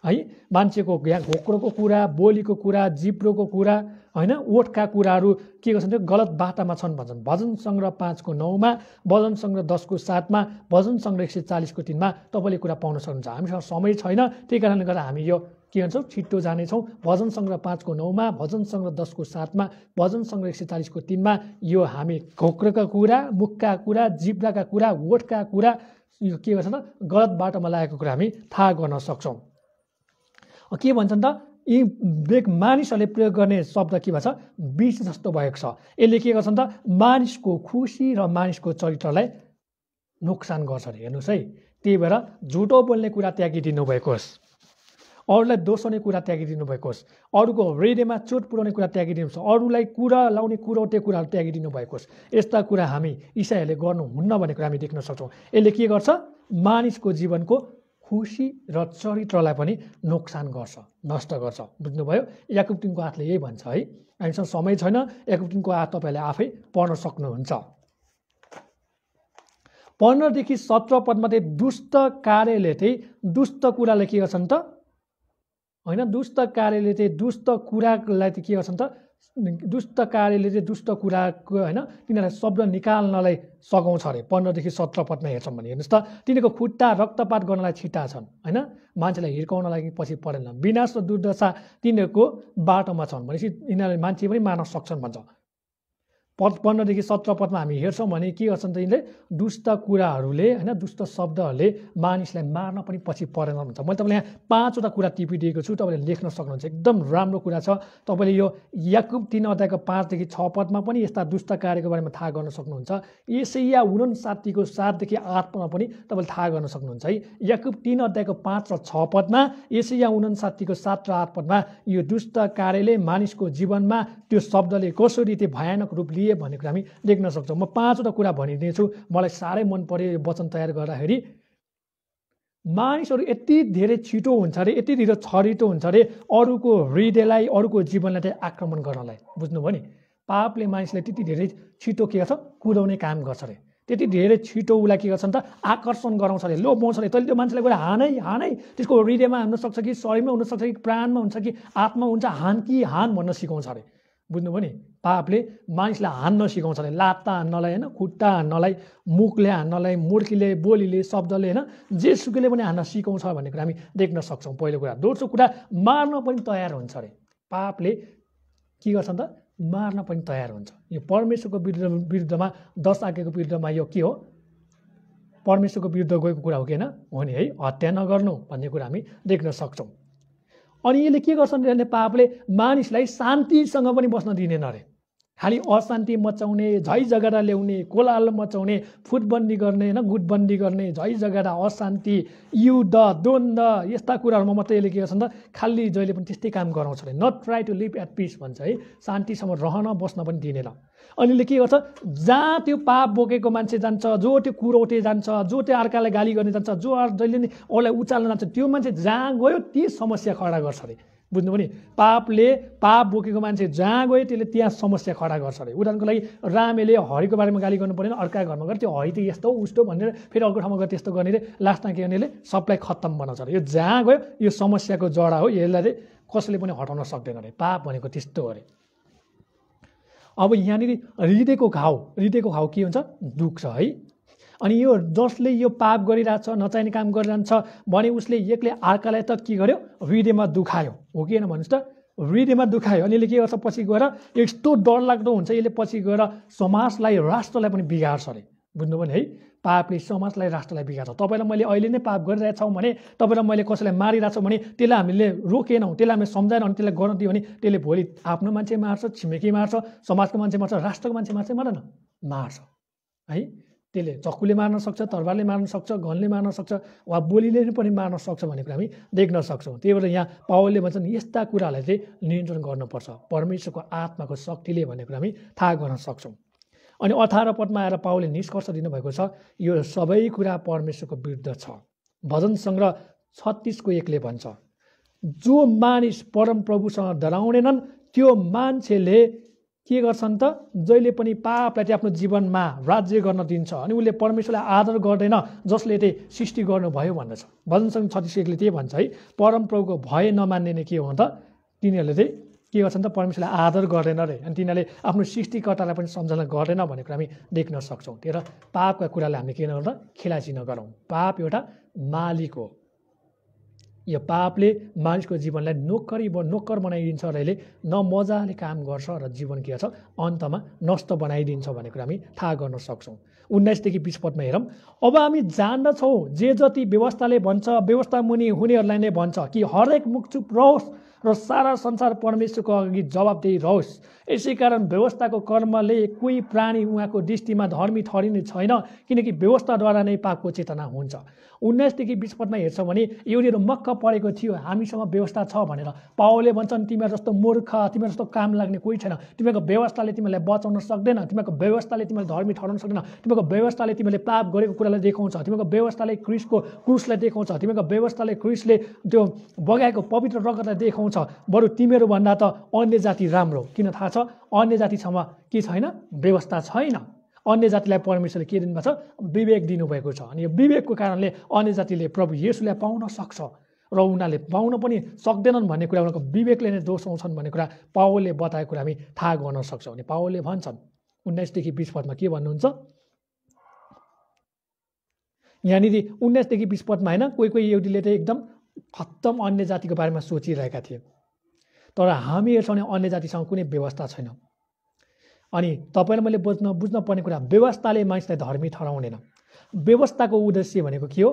है, मान्छेको यहाँ घोक्रोको कुरा, बोलीको कुरा, जिब्रोको कुरा होइन, ओठका कुराहरू के गर्छन् त्यो गलत बाटामा छन् भन्छन्। भजन सङ्ग्रह 5को 9मा, भजन सङ्ग्रह 10को 7मा, भजन सङ्ग्रह 140को 3मा तपाईँले कुरा पाउन सक्नुहुन्छ। हामीसँग समय छैन, त्यही कारणले गर्दा हामी यो के भन्छौँ छिट्टो जानेछौँ। भजन सङ्ग्रह 5को 9मा, भजन सङ्ग्रह 10को 7मा, भजन सङ्ग्रह 140को 3मा यो हामी घोक्रोका कुरा, मुखका कुरा, जिब्राका कुरा, ओठका कुरा, यो के गर्छ त गलत बाटोमा लागेको कुरा हामी थाहा गर्न सक्छौँ। के भन्छन् त, यी मानिसहरूले प्रयोग गर्ने शब्द के भन्छ, विष जस्तो भएको छ। यसले के गर्छन् त, मानिसको खुसी र मानिसको चरित्रलाई नोक्सान गर्छ अरे। हेर्नुहोस् है, त्यही भएर झुटो बोल्ने कुरा त्यागिदिनु भएको होस्, अरूलाई दोषाउने कुरा त्यागिदिनु भएको होस्, अरूको हृदयमा चोट पुर्याउने कुरा त्यागिदिनु होस्, अरूलाई कुरा लाउने कुरौटे कुराहरू त्यागिदिनु भएको होस्। यस्ता कुरा हामी इसाईहरूले गर्नुहुन्न भन्ने कुरा हामी देख्न सक्छौँ। यसले के गर्छ, मानिसको जीवनको खुसी र चरित्रलाई पनि नोक्सान गर्छ, नष्ट गर्छ। बुझ्नुभयो? याकुब 3को 8ले यही भन्छ है। हामीसँग समय छैन, याकुब 3को 8 तपाईँले आफै पढ्न सक्नुहुन्छ। 15देखि 17 पदमा चाहिँ दुष्ट कार्यले चाहिँ दुष्ट कुरालाई के गर्छन् त, होइन, दुष्ट कार्यले चाहिँ दुष्ट कुरालाई चाहिँ के गर्छन् त, दुष्ट कार्यले चाहिँ दुष्ट कुराको होइन तिनीहरूलाई शब्द निकाल्नलाई सघाउँछ अरे। 15देखि 17 पदमा हेर्छौँ भने हेर्नुहोस् त, तिनीहरूको खुट्टा रक्तपात गर्नलाई छिटा छन्, होइन, मान्छेलाई हिर्काउन लागि पछि परेन, विनाश र दुर्दशा तिनीहरूको बाटोमा छन् भनेपछि यिनीहरूले मान्छे पनि मार्न सक्छन् भन्छ। 15 देखि 17 पदमा हामी हेर्छौँ भने के गर्छन् त यिनले दुष्ट कुराहरूले होइन दुष्ट शब्दहरूले मानिसलाई मार्न पनि पछि परेन हुन्छ। मैले तपाईँलाई यहाँ 5वटा कुरा टिपिदिएको छु, तपाईँले लेख्न सक्नुहुन्छ। एकदम राम्रो कुरा छ। तपाईँले यो याकुब 3 अध्यायको 5 देखि 6 पदमा पनि यस्ता दुष्ट कार्यको बारेमा थाहा गर्न सक्नुहुन्छ। यशाया 59 को 7 देखि 8 पदमा पनि तपाईँले थाहा गर्न सक्नुहुन्छ है। याकुब 3 अध्यायको 5 र 6 पदमा, यशाया 59 को 7 र 8 पदमा यो दुष्ट कार्यले मानिसको जीवनमा त्यो शब्दले कसरी त्यो भयानक रूप लिए भन्ने कुरा हामी देख्न सक्छौँ। म 5वटा कुरा भनिदिन्छु। मलाई साह्रै मन पर्यो यो वचन तयार गर्दाखेरि। मानिसहरू यति धेरै छिटो हुन्छ अरे, यति धेरै छरितो हुन्छ अरे अरूको हृदयलाई, अरूको जीवनलाई चाहिँ आक्रमण गर्नलाई। बुझ्नुभयो नि? पापले मानिसलाई त्यति धेरै छिटो के गर्छ, कुदाउने काम गर्छ अरे। त्यति धेरै छिटो उसलाई के गर्छन् त, आकर्षण गराउँछ अरे, लोभ्याउँछ अरे। तैँले त्यो मान्छेलाई गएर हानै त्यसको हृदयमा हुनसक्छ कि शरीरमा हुनसक्छ कि प्राणमा हुन्छ कि आत्मा हुन्छ, हान कि हान भन्न सिकाउँछ अरे। बुझ्नुभयो नि? पापले मानिसलाई हान्न सिकाउँछ अरे। लात्ता हान्नलाई होइन, खुट्टा हान्नलाई, मुखले हान्नलाई, मुर्कीले, बोलीले, शब्दले होइन, जेसुकैले पनि हान्न सिकाउँछ भन्ने कुरा हामी देख्न सक्छौँ। पहिलो कुरा। दोस्रो कुरा, मार्न पनि तयार हुन्छ अरे। पापले के गर्छ त, मार्न पनि तयार हुन्छ। यो परमेश्वरको विरुद्धमा 10 आज्ञाको विरुद्धमा यो के हो, परमेश्वरको विरुद्ध गएको कुरा हो कि हो नि है। हत्या नगर्नु भन्ने कुरा हामी देख्न सक्छौँ। अनि यसले के गर्छन् भने पापले मानिसलाई शान्तिसँग पनि बस्न दिँदैन अरे। खालि अशान्ति मचाउने, झै झगडा ल्याउने, कोलाहल मचाउने, फुटबन्दी गर्ने होइन, गुटबन्दी गर्ने, झै झगडा, अशान्ति, युद्ध, द्वन्द्व, यस्ता कुराहरूमा मात्रै यसले के गर्छन् त, खालि जहिले पनि त्यस्तै काम गराउँछ अरे। Not try to live at peace भन्छ है। शान्तिसँग रहन बस्न पनि दिँदैन। अनि यसले के गर्छ, जहाँ त्यो पाप बोकेको मान्छे जान्छ, जो त्यो कुरोटे जान्छ, जो त्यो अर्कालाई गाली गर्ने जान्छ, जो जहिले नि अरूलाई उचाल्न जान्छ, त्यो मान्छे जहाँ गयो ती समस्या खडा गर्छ अरे। बुझ्नुभयो नि? पापले पाप बोकेको मान्छे जहाँ गयो त्यसले त्यहाँ समस्या खडा गर्छ अरे। उदाहरणको लागि रामेले हरिको बारेमा गाली गर्नु परेन, अर्का घरमा गएर त्यो हरि त यस्तो उस्तो भनेर फेरि अर्को ठाउँमा गएर त्यस्तो गर्ने, लास्टमा के गर्नेले सबलाई खत्तम बनाउँछ अरे। यो जहाँ गयो यो समस्याको जडा हो, यसलाई चाहिँ कसैले पनि हटाउन सक्दैन अरे। पाप भनेको त्यस्तो हो अरे। अब यहाँनिर हृदयको घाउ के हुन्छ, दुख्छ है। अनि यो जसले यो पाप गरिरहेछ, नचाहिने काम गरिरहन्छ भने उसले एक्लै अर्कालाई त के गर्यो, हृदयमा दुखायो हो कि होइन भन्नुहोस् त? हृदयमा दुखायो। अनि यसले के गर्छ, पछि गएर यस्तो डरलाग्दो हुन्छ, यसले पछि गएर समाजलाई, राष्ट्रलाई पनि बिगार्छ अरे। बुझ्नुभयो नि है? पापले समाजलाई, राष्ट्रलाई बिगार्छ। तपाईँलाई मैले अहिले नै पाप गरिरहेछौँ भने, तपाईँलाई मैले कसैलाई मारिरहेछौँ भने त्यसलाई हामीले रोकेनौँ, त्यसलाई हामीले सम्झाएनौँ, अनि त्यसलाई गर्न दियो भने त्यसले भोलि आफ्नो मान्छे मार्छ, छिमेकी मार्छ, समाजको मान्छे मार्छ, राष्ट्रको मान्छे मार्दैन, मार्छ है। त्यसले चक्कुले मार्न सक्छ, तरबारले मार्न सक्छ, गनले मार्न सक्छ, वा बोलीले पनि मार्न सक्छ भन्ने कुरा हामी देख्न सक्छौँ। त्यही भएर यहाँ पावलले भन्छन् यस्ता कुरालाई चाहिँ नियन्त्रण गर्नुपर्छ परमेश्वरको आत्माको शक्तिले भन्ने कुरा हामी थाहा गर्न सक्छौँ। अनि 18 पदमा आएर पावलले निष्कर्ष दिनुभएको छ, यो सबै कुरा परमेश्वरको विरुद्ध छ। भजन सङ्ग्रह 36 को 1 ले भन्छ, जो मानिस परमप्रभुसँग डराउनेनन् त्यो मान्छेले के गर्छन् त, जहिले पनि पापलाई चाहिँ आफ्नो जीवनमा राज्य गर्न दिन्छ। अनि उसले परमेश्वरलाई आदर गर्दैन जसले चाहिँ सृष्टि गर्नुभयो भन्दछ। भजन सङ्ग्रह 36 1 ले त्यही भन्छ है। परमप्रभुको भय नमान्ने नै के हो त, तिनीहरूले चाहिँ के गर्छन् त, परमेश्वरलाई आदर गर्दैन रे। अनि तिनीहरूले आफ्नो सृष्टिकर्तालाई पनि सम्झना गर्दैन भन्ने कुरा हामी देख्न सक्छौँ। त्यही भएर पापका कुरालाई हामीले के नगरौँ, खेलाची नगरौँ। पाप एउटा मालिक हो। यो पापले मानिसको जीवनलाई नोक्कर बनाइदिन्छ र यसले न मजाले काम गर्छ र जीवन के छ, अन्तमा नष्ट बनाइदिन्छ भन्ने कुरा हामी थाहा गर्न सक्छौँ। 19 देखि 20 पदमा हेरौँ। अब हामी जान्दछौँ जे जति व्यवस्थाले भन्छ, व्यवस्था मुनि हुनेहरूलाई नै भन्छ कि हरेक मुख चुप रहोस् र सारा संसार परमेश्वरको अघि जवाबदेही रहोस्। यसै कारण व्यवस्थाको कर्मले कोही प्राणी उहाँको दृष्टिमा धर्मी ठहरिने छैन, किनकि व्यवस्थाद्वारा नै पापको चेतना हुन्छ। 19 देखि 20 पदमा हेर्छौँ भने युनीहरू मक्क परेको थियो, हामीसँग व्यवस्था छ भनेर। पावलले भन्छन् तिमीहरू जस्तो मूर्ख, तिमीहरू जस्तो काम लाग्ने कोही छैन। तिमीहरूको व्यवस्थाले तिमीलाई बचाउन सक्दैन, तिमीहरूको व्यवस्थाले तिमीलाई धर्मी ठहराउन सक्दैन, तिमीहरूको व्यवस्थाले तिमीले पाप गरेको कुरालाई देखाउँछ, तिमीहरूको व्यवस्थाले क्रुसलाई देखाउँछ, तिमीहरूको व्यवस्थाले क्रुसले त्यो बगाएको पवित्र रगतलाई देखाउँछ। बरु तिमीहरू भन्दा त अन्य जाति राम्रो। किन थाहा छ? अन्य जातिसँग के छैन, व्यवस्था छैन। अन्य जातिलाई परमेश्वरले के दिनुभएको छ, विवेक दिनुभएको छ। अनि यो विवेकको कारणले अन्य जातिले प्रभु येशूलाई पाउन सक्छ र उनीहरूले पाउन पनि सक्दैनन् भन्ने कुरा, उनीहरूको विवेकले नै दोषाउँछन् भन्ने कुरा पावलले बताएको कुरा हामी थाहा गर्न सक्छौँ। अनि पावलले भन्छन् 19 देखि 20 पदमा के भन्नुहुन्छ, यहाँनिर 19 देखि 20 पदमा होइन, कोही एउटीले चाहिँ एकदम खत्तम अन्य जातिको बारेमा सोचिरहेका थिए, तर हामी हेर्छौँ भने अन्य जातिसँग कुनै व्यवस्था छैन। अनि तपाईँले मैले बुझ्न पर्ने कुरा, व्यवस्थाले मानिसलाई धर्मी ठहराउँदैन। व्यवस्थाको उद्देश्य भनेको के हो?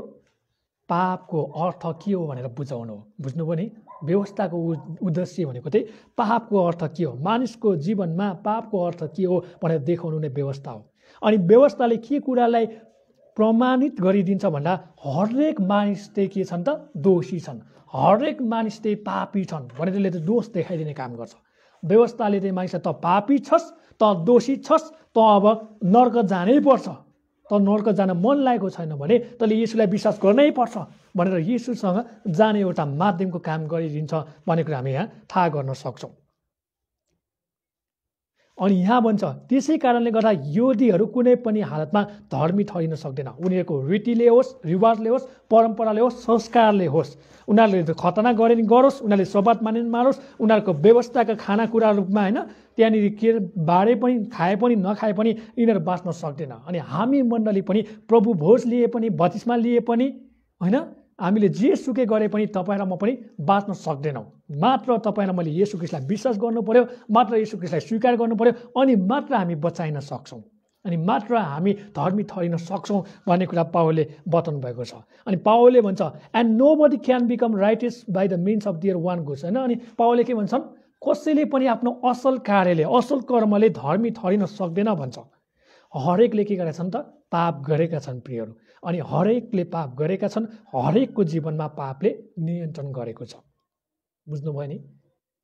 पापको अर्थ के हो भनेर बुझाउनु हो। बुझ्नुभयो नि? व्यवस्थाको उद्देश्य भनेको चाहिँ पापको अर्थ के हो, मानिसको जीवनमा पापको अर्थ के हो भनेर देखाउनु नै व्यवस्था हो। अनि व्यवस्थाले के कुरालाई प्रमाणित गरिदिन्छ भन्दा हरेक मानिस चाहिँ के छन् त? दोषी छन्। हरेक मानिस चाहिँ पापी छन् भनेर यसले चाहिँ दोष देखाइदिने काम गर्छ। व्यवस्थाले चाहिँ मानिसलाई त पापी छस्, त दोषी छस्, त अब नर्क जानै पर्छ, त नर्क जान मन लागेको छैन भने तैँले येशूलाई विश्वास गर्नै पर्छ भनेर येशूसँग जाने एउटा माध्यमको काम गरिदिन्छ भन्ने कुरा हामी यहाँ थाहा गर्न सक्छौँ। अनि यहाँ भन्छ त्यसै कारणले गर्दा यहुदीहरू कुनै पनि हालतमा धर्मी ठहरिन सक्दैन। उनीहरूको रीतिले होस्, रिवाजले होस्, परम्पराले होस्, संस्कारले होस्, उनीहरूले खतना गरे नि गरोस्, उनीहरूले सब्बात माने नि मारोस्, उनीहरूको व्यवस्थाका खानाकुरा रूपमा होइन त्यहाँनिर के बाँडे पनि खाए पनि नखाए पनि यिनीहरू बाँच्न सक्दैन। अनि हामी मण्डली पनि प्रभु भोज लिए पनि बत्तिस्मा लिए पनि होइन हामीले जे सुकै गरे पनि तपाईँ र म पनि बाँच्न सक्दैनौँ। मात्र तपाईँ र मैले येशू ख्रीष्टलाई विश्वास गर्नु पर्यो, मात्र येशू ख्रीष्टलाई स्वीकार गर्नु पर्यो, अनि मात्र हामी बचाइन सक्छौँ, अनि मात्र हामी धर्मी ठहरिन सक्छौँ भन्ने कुरा पावलले बताउनु भएको छ। अनि पावलले भन्छ and nobody can become righteous by the means of their own goods, होइन। अनि पावलले के भन्छन्? कसैले पनि आफ्नो असल कार्यले, असल कर्मले धर्मी ठहरिन सक्दैन भन्छ। हरेकले के गरेका छन् त? पाप गरेका छन् प्रियहरू। अनि हरेकले पाप गरेका छन्, हरेकको जीवनमा पापले नियन्त्रण गरेको छ। बुझ्नुभयो नि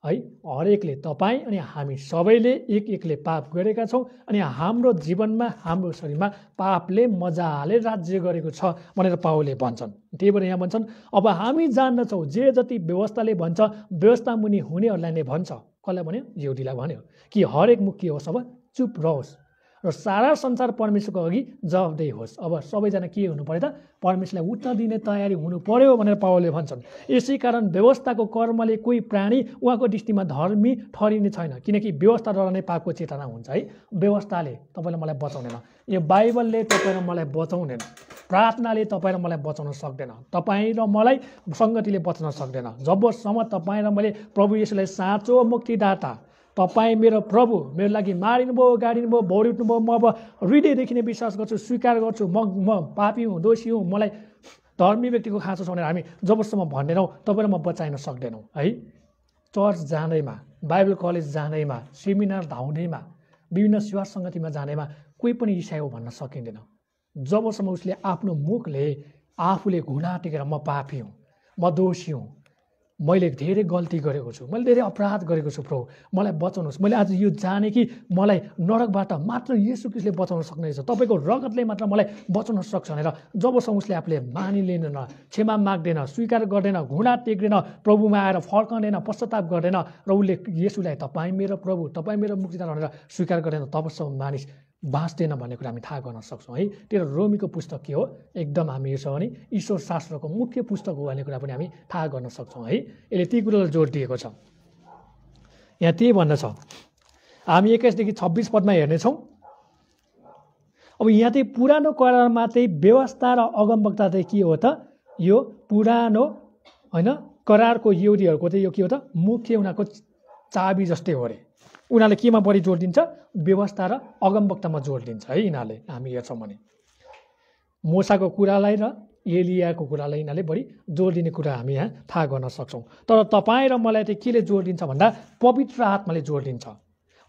है? हरेकले, तपाईँ अनि हामी सबैले एक एकले पाप गरेका छौँ, अनि हाम्रो जीवनमा, हाम्रो शरीरमा पापले मजाले राज्य गरेको छ भनेर पावलले भन्छन्। त्यही भएर यहाँ भन्छन् अब हामी जान्दछौँ जे जति व्यवस्थाले भन्छ, व्यवस्था मुनि हुनेहरूलाई नै भन्छ। कसलाई भन्यो? यहुदीलाई भन्यो कि हरेक मुख के होस्, अब चुप रहोस् र सारा संसार परमेश्वरको अघि जवाफदेही होस्। अब सबैजना के हुनु पर्यो त? परमेश्वरलाई उत्तर दिने तयारी हुनु पर्यो भनेर पावलले भन्छन्। यसै कारण व्यवस्थाको कर्मले कोही प्राणी उहाँको दृष्टिमा धर्मी ठहरिने छैन, किनकि व्यवस्थाद्वारा नै पापको चेतना हुन्छ है। व्यवस्थाले तपाईँलाई मलाई बचाउँदैन, यो बाइबलले तपाईँ र मलाई बचाउँदैन, प्रार्थनाले तपाईँ र मलाई बचाउन सक्दैन, तपाईँ र मलाई सङ्गतिले बचाउन सक्दैन। जबसम्म तपाईँ र मैले प्रभु येशूलाई साँचो मुक्तिदाता, तपाईँ मेरो प्रभु, मेरो लागि मारिनुभयो, गाडिनुभयो, भौरी उठ्नुभयो, म अब हृदयदेखि नै विश्वास गर्छु, स्वीकार गर्छु, म पापी हुँ, दोषी हुँ, मलाई धर्मी व्यक्तिको खाँचो छ भनेर हामी जबसम्म भन्दैनौँ तपाईँ र म बचाइन सक्दैनौँ है। चर्च जाँदैमा, बाइबल कलेज जाँदैमा, सेमिनार धाउँदैमा, विभिन्न सेवा सङ्गतिमा जाँदैमा कोही पनि इसाई हो भन्न सकिँदैन जबसम्म उसले आफ्नो मुखले आफूले घुँडा टेकेर म पापी हुँ, म दोषी हुँ, मैले धेरै गल्ती गरेको छु, मैले धेरै अपराध गरेको छु, प्रभु मलाई बचाउनुहोस्, मैले आज यो जाने कि मलाई नरकबाट मात्र येशू ख्रीष्टले बचाउन सक्नेछ, तपाईँको रगतले मात्र मलाई बचाउन सक्छ भनेर जबसम्म उसले आफूले मानिलिँदैन, क्षमा माग्दैन, स्वीकार गर्दैन, घुँडा टेक्दैन, प्रभुमा आएर फर्कँदैन, पश्चाताप गर्दैन र उसले येशूलाई तपाईँ मेरो प्रभु, तपाईँ मेरो मुक्तिदाता भनेर स्वीकार गर्दैन, तबसम्म मानिस बाँच्दैन भन्ने कुरा हामी थाहा गर्न सक्छौँ है। त्यो रोमीको पुस्तक के हो? एकदम हामी हेर्छौँ भने ईश्वर शास्त्रको मुख्य पुस्तक हो भन्ने कुरा पनि हामी थाहा गर्न सक्छौँ है। यसले ती कुरोलाई जोड दिएको छ। यहाँ त्यही भन्दछ, हामी 21देखि 26 पदमा हेर्नेछौँ। अब यहाँ चाहिँ पुरानो करारमा चाहिँ व्यवस्था र अगमवक्ता चाहिँ के हो त? यो पुरानो होइन करारको यहुदीहरूको चाहिँ यो के हो त? मुख्य उनीहरूको चाबी जस्तै हो अरे। उनीहरूले केमा बढी जोड दिन्छ? व्यवस्था र अगमवक्तामा जोड दिन्छ है यिनीहरूले। हामी हेर्छौँ भने मोसाको कुरालाई र एलियाको कुरालाई यिनीहरूले बढी जोड दिने कुरा हामी यहाँ थाहा गर्न सक्छौँ। तर तपाईँ र मलाई चाहिँ केले जोड दिन्छ भन्दा पवित्र आत्माले जोड दिन्छ।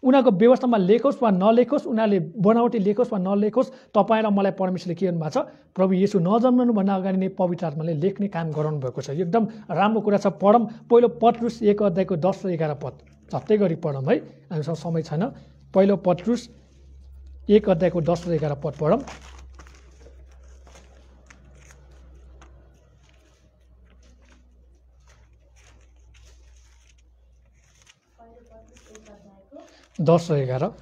उनीहरूको व्यवस्थामा लेखोस् वा नलेखोस्, उनीहरूले बनावटी लेखोस् वा नलेखोस्, तपाईँ र मलाई परमेश्वरले के गर्नुभएको छ? प्रभु येशू नजन्मनुभन्दा अगाडि नै पवित्र आत्माले लेख्ने काम गराउनु भएको छ। एकदम राम्रो कुरा छ। पढौँ पहिलो पत्रुस 1 अध्यायको 10 र 11 पद, झट्टै गरी पढौँ है, हामीसँग समय छैन। पहिलो पत्रुस 1 अध्यायको 10 र 11 पद पढौँ। दस र 11।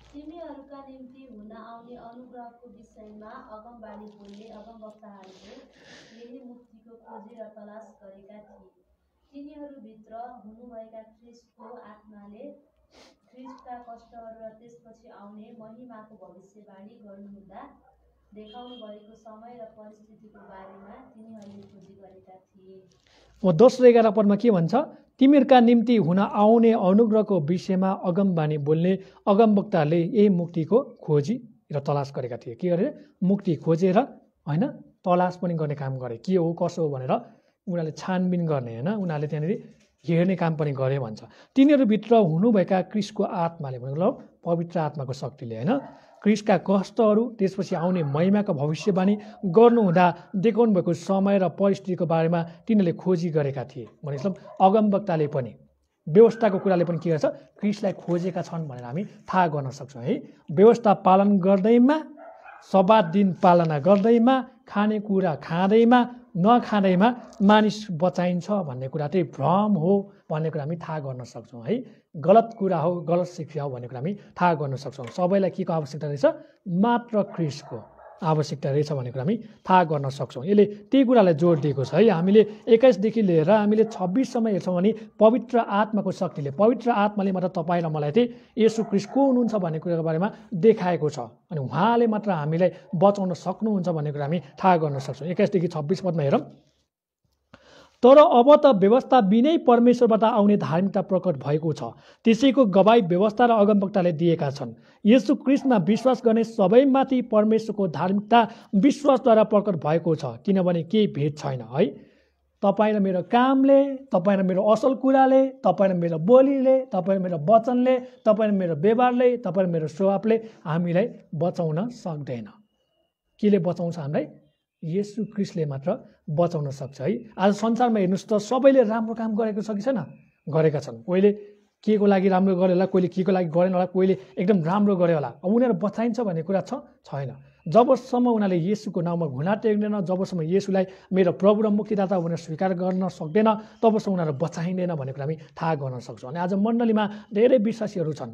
तिमीहरूका निम्ति हुन आउने अनुग्रहको विषयमा अगमबाणी बोल्ने अगमवक्ताहरूले यही मुक्तिको खोजी र तलास गरेका थिए। तिनीहरूभित्र हुनुभएका ख्रीष्टको आत्माले ख्रीष्टका कष्टहरू र त्यसपछि आउने महिमाको भविष्यवाणी गर्नुहुँदा देखाउनु भएको समय र परिस्थितिको बारेमा तिनीहरूले खोजी गरेका थिए। दोस्रो 11 पदमा के भन्छ? तिमीहरूका निम्ति हुन आउने अनुग्रहको विषयमा अगमबानी बोल्ने अगमवक्ताले यही मुक्तिको खोजी र तलास गरेका थिए। के गरे? मुक्ति खोजेर होइन तलास पनि गर्ने काम गरे। के हो कसो हो भनेर उनीहरूले छानबिन गर्ने होइन, उनीहरूले त्यहाँनिर हेर्ने काम पनि गरे भन्छ। तिनीहरूभित्र हुनुभएका क्रिस्टको आत्माले मतलब पवित्र आत्माको शक्तिले होइन क्रिस्टका कष्टहरू त्यसपछि आउने महिमाको भविष्यवाणी गर्नुहुँदा देखाउनु भएको समय र परिस्थितिको बारेमा तिनीहरूले खोजी गरेका थिए। भनेपछि अगमवक्ताले पनि व्यवस्थाको कुराले पनि के गर्छ? क्रिस्टलाई खोजेका छन् भनेर हामी थाहा गर्न सक्छौँ है। व्यवस्था पालन गर्दैमा, सब्बात दिन पालना गर्दैमा, खानेकुरा खाँदैमा नखाँदैमा मानिस बचाइन्छ भन्ने कुरा चाहिँ भ्रम हो भन्ने कुरा हामी थाहा गर्न सक्छौँ है। गलत कुरा हो, गलत शिक्षा हो भन्ने कुरा हामी थाहा गर्न सक्छौँ। सबैलाई के को आवश्यकता रहेछ? मात्र क्रिस्टको आवश्यकता रहेछ भन्ने कुरा हामी थाहा गर्न सक्छौँ। यसले त्यही कुरालाई जोड दिएको छ है। हामीले 21 लिएर हामीले 26सम्म हेर्छौँ भने पवित्र आत्माको शक्तिले, पवित्र आत्माले मात्र तपाईँ र मलाई चाहिँ येशू क्रिस्ट को हुनुहुन्छ भन्ने कुराको बारेमा देखाएको छ अनि उहाँले मात्र हामीलाई बचाउन सक्नुहुन्छ भन्ने कुरा हामी थाहा गर्न सक्छौँ। 21-26 पदमा हेरौँ। तर अब त व्यवस्था बिनै परमेश्वरबाट आउने धार्मिकता प्रकट भएको छ। त्यसैको गवाई व्यवस्था र अगमवक्ताले दिएका छन्। येशू क्रिस्टमा विश्वास गर्ने सबैमाथि परमेश्वरको धार्मिकता विश्वासद्वारा प्रकट भएको छ, किनभने केही भेद छैन है। तपाईँ र मेरो कामले, तपाईँ र मेरो असल कुराले, तपाईँ र मेरो बोलीले, तपाईँ र मेरो वचनले, तपाईँ र मेरो व्यवहारले, तपाईँ र मेरो स्वभावले हामीलाई बचाउन सक्दैन। केले बचाउँछ हामीलाई? येशू क्रिस्टले मात्र बचाउन सक्छ है। आज संसारमा हेर्नुहोस् त सबैले राम्रो काम गरेको छ कि छैन? गरेका छन्। कोहीले के को लागि राम्रो गरे होला, कोहीले के को लागि गरेन होला, कोहीले एकदम राम्रो गरे होला। अब उनीहरू बचाइन्छ भन्ने कुरा छैन। जबसम्म उनीहरूले येशूको नाउँमा घुँडा टेक्दैन, जबसम्म येशूलाई मेरो प्रभु र मुक्तिदाता भनेर स्वीकार गर्न सक्दैन, तबसम्म उनीहरू बचाइँदैन भन्ने कुरा हामी थाहा गर्न सक्छौँ। अनि आज मण्डलीमा धेरै विश्वासीहरू छन्।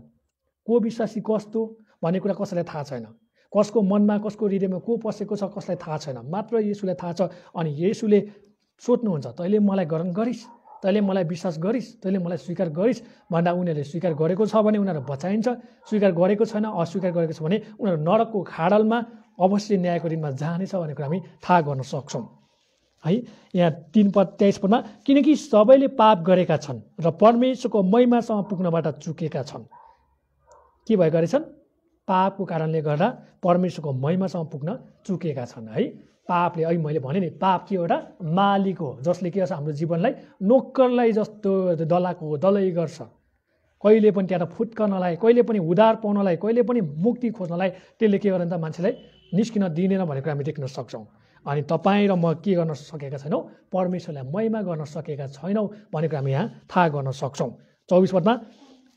को विश्वासी कस्तो भन्ने कुरा कसैलाई थाहा छैन। कसको मनमा, कसको हृदयमा को पसेको छ कसलाई थाहा छैन, मात्र येशूलाई थाहा छ। अनि येशूले सोध्नुहुन्छ, तैँले मलाई ग्रहण गरिस्, तैँले मलाई विश्वास गरिस्, तैँले मलाई स्वीकार गरिस् भन्दा उनीहरूले स्वीकार गरेको छ भने उनीहरू बचाइन्छ, स्वीकार गरेको छैन, अस्वीकार गरेको छ भने उनीहरू नरकको खाडलमा अवश्य न्यायको दिनमा जानेछ भन्ने कुरा हामी थाहा गर्न सक्छौँ है। यहाँ 3:23 पदमा किनकि सबैले पाप गरेका छन् र परमेश्वरको महिमासम्म पुग्नबाट चुकेका छन्। के भएका रहेछन्? पापको कारणले गर्दा परमेश्वरको महिमासम्म पुग्न चुकेका छन् है। पापले, अहिले मैले भने नि, पाप के एउटा मालिक हो जसले के गर्छ? हाम्रो जीवनलाई नोकरलाई जस्तो दलै गर्छ। कहिले पनि त्यहाँ फुत्कनलाई, कहिले पनि उद्धार पाउनलाई, कहिले पनि मुक्ति खोज्नलाई त्यसले के गर्छ? मान्छेलाई निस्किन दिँदैन भन्ने कुरा हामी देख्न सक्छौँ। अनि तपाईँ र म के गर्न सकेका छैनौँ? परमेश्वरलाई महिमा गर्न सकेका छैनौँ भन्ने कुरा हामी यहाँ थाहा गर्न सक्छौँ। 24 पदमा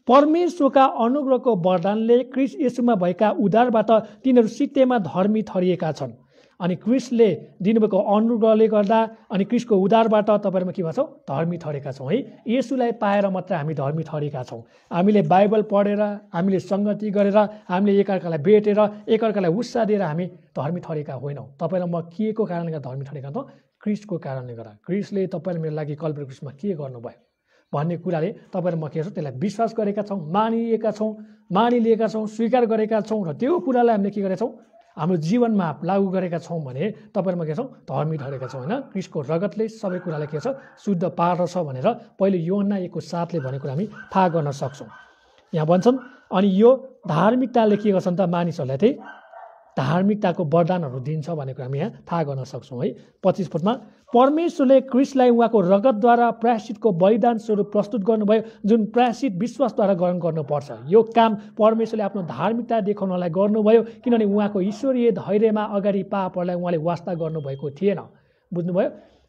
परमेश्वरका अनुग्रहको वरदानले क्रिस्ट येशूमा भएका उद्धारबाट तिनीहरू सित्तैमा धर्मी ठहरिएका छन्। अनि क्रिस्टले दिनुभएको अनुग्रहले गर्दा अनि क्रिस्टको उद्धारबाट तपाईँहरूमा के भन्छौँ? धर्मी ठहरेका छौँ है। येशूलाई पाएर मात्र हामी धर्मी ठहरेका छौँ। हामीले बाइबल पढेर, हामीले सङ्गति गरेर, हामीले एकअर्कालाई भेटेर, एकअर्कालाई उत्साह दिएर हामी धर्मी ठहरेका होइनौँ। तपाईँ र म के को कारणले गर्दा धर्मी ठहरेका छौँ? क्रिस्टको कारणले गर्दा। क्रिस्टले तपाईँ र मेरो लागि कल्भरी क्रुसमा के गर्नुभयो भन्ने कुराले तपाईँ र म के छौँ? त्यसलाई विश्वास गरेका छौँ, मानिलिएका छौँ, स्वीकार गरेका छौँ र त्यो कुरालाई हामीले के गरेका छौँ? हाम्रो जीवनमा लागू गरेका छौँ भने तपाईँ र म के छौँ? धर्मी ठहरेका छौँ होइन। क्रिस्टको रगतले सबै कुरालाई के छ? शुद्ध पार्दछ भनेर पहिले यूहन्ना 1:7 भनेको हामी थाहा गर्न सक्छौँ। यहाँ भन्छन् अनि यो धार्मिकताले के गर्छन् त? मानिसहरूलाई चाहिँ धार्मिकताको वरदानहरू दिन्छ भन्ने कुरा हामी यहाँ थाहा गर्न सक्छौँ है। 25 पदमा परमेश्वरले क्रिस्टलाई उहाँको रगतद्वारा प्रायश्चितको बलिदान स्वरूप प्रस्तुत गर्नुभयो, जुन प्रायश्चित विश्वासद्वारा ग्रहण गर्नुपर्छ। यो काम परमेश्वरले आफ्नो धार्मिकता देखाउनलाई गर्नुभयो, किनभने उहाँको ईश्वरीय धैर्यमा अगाडि पापहरूलाई उहाँले वास्ता गर्नुभएको थिएन। बुझ्नुभयो?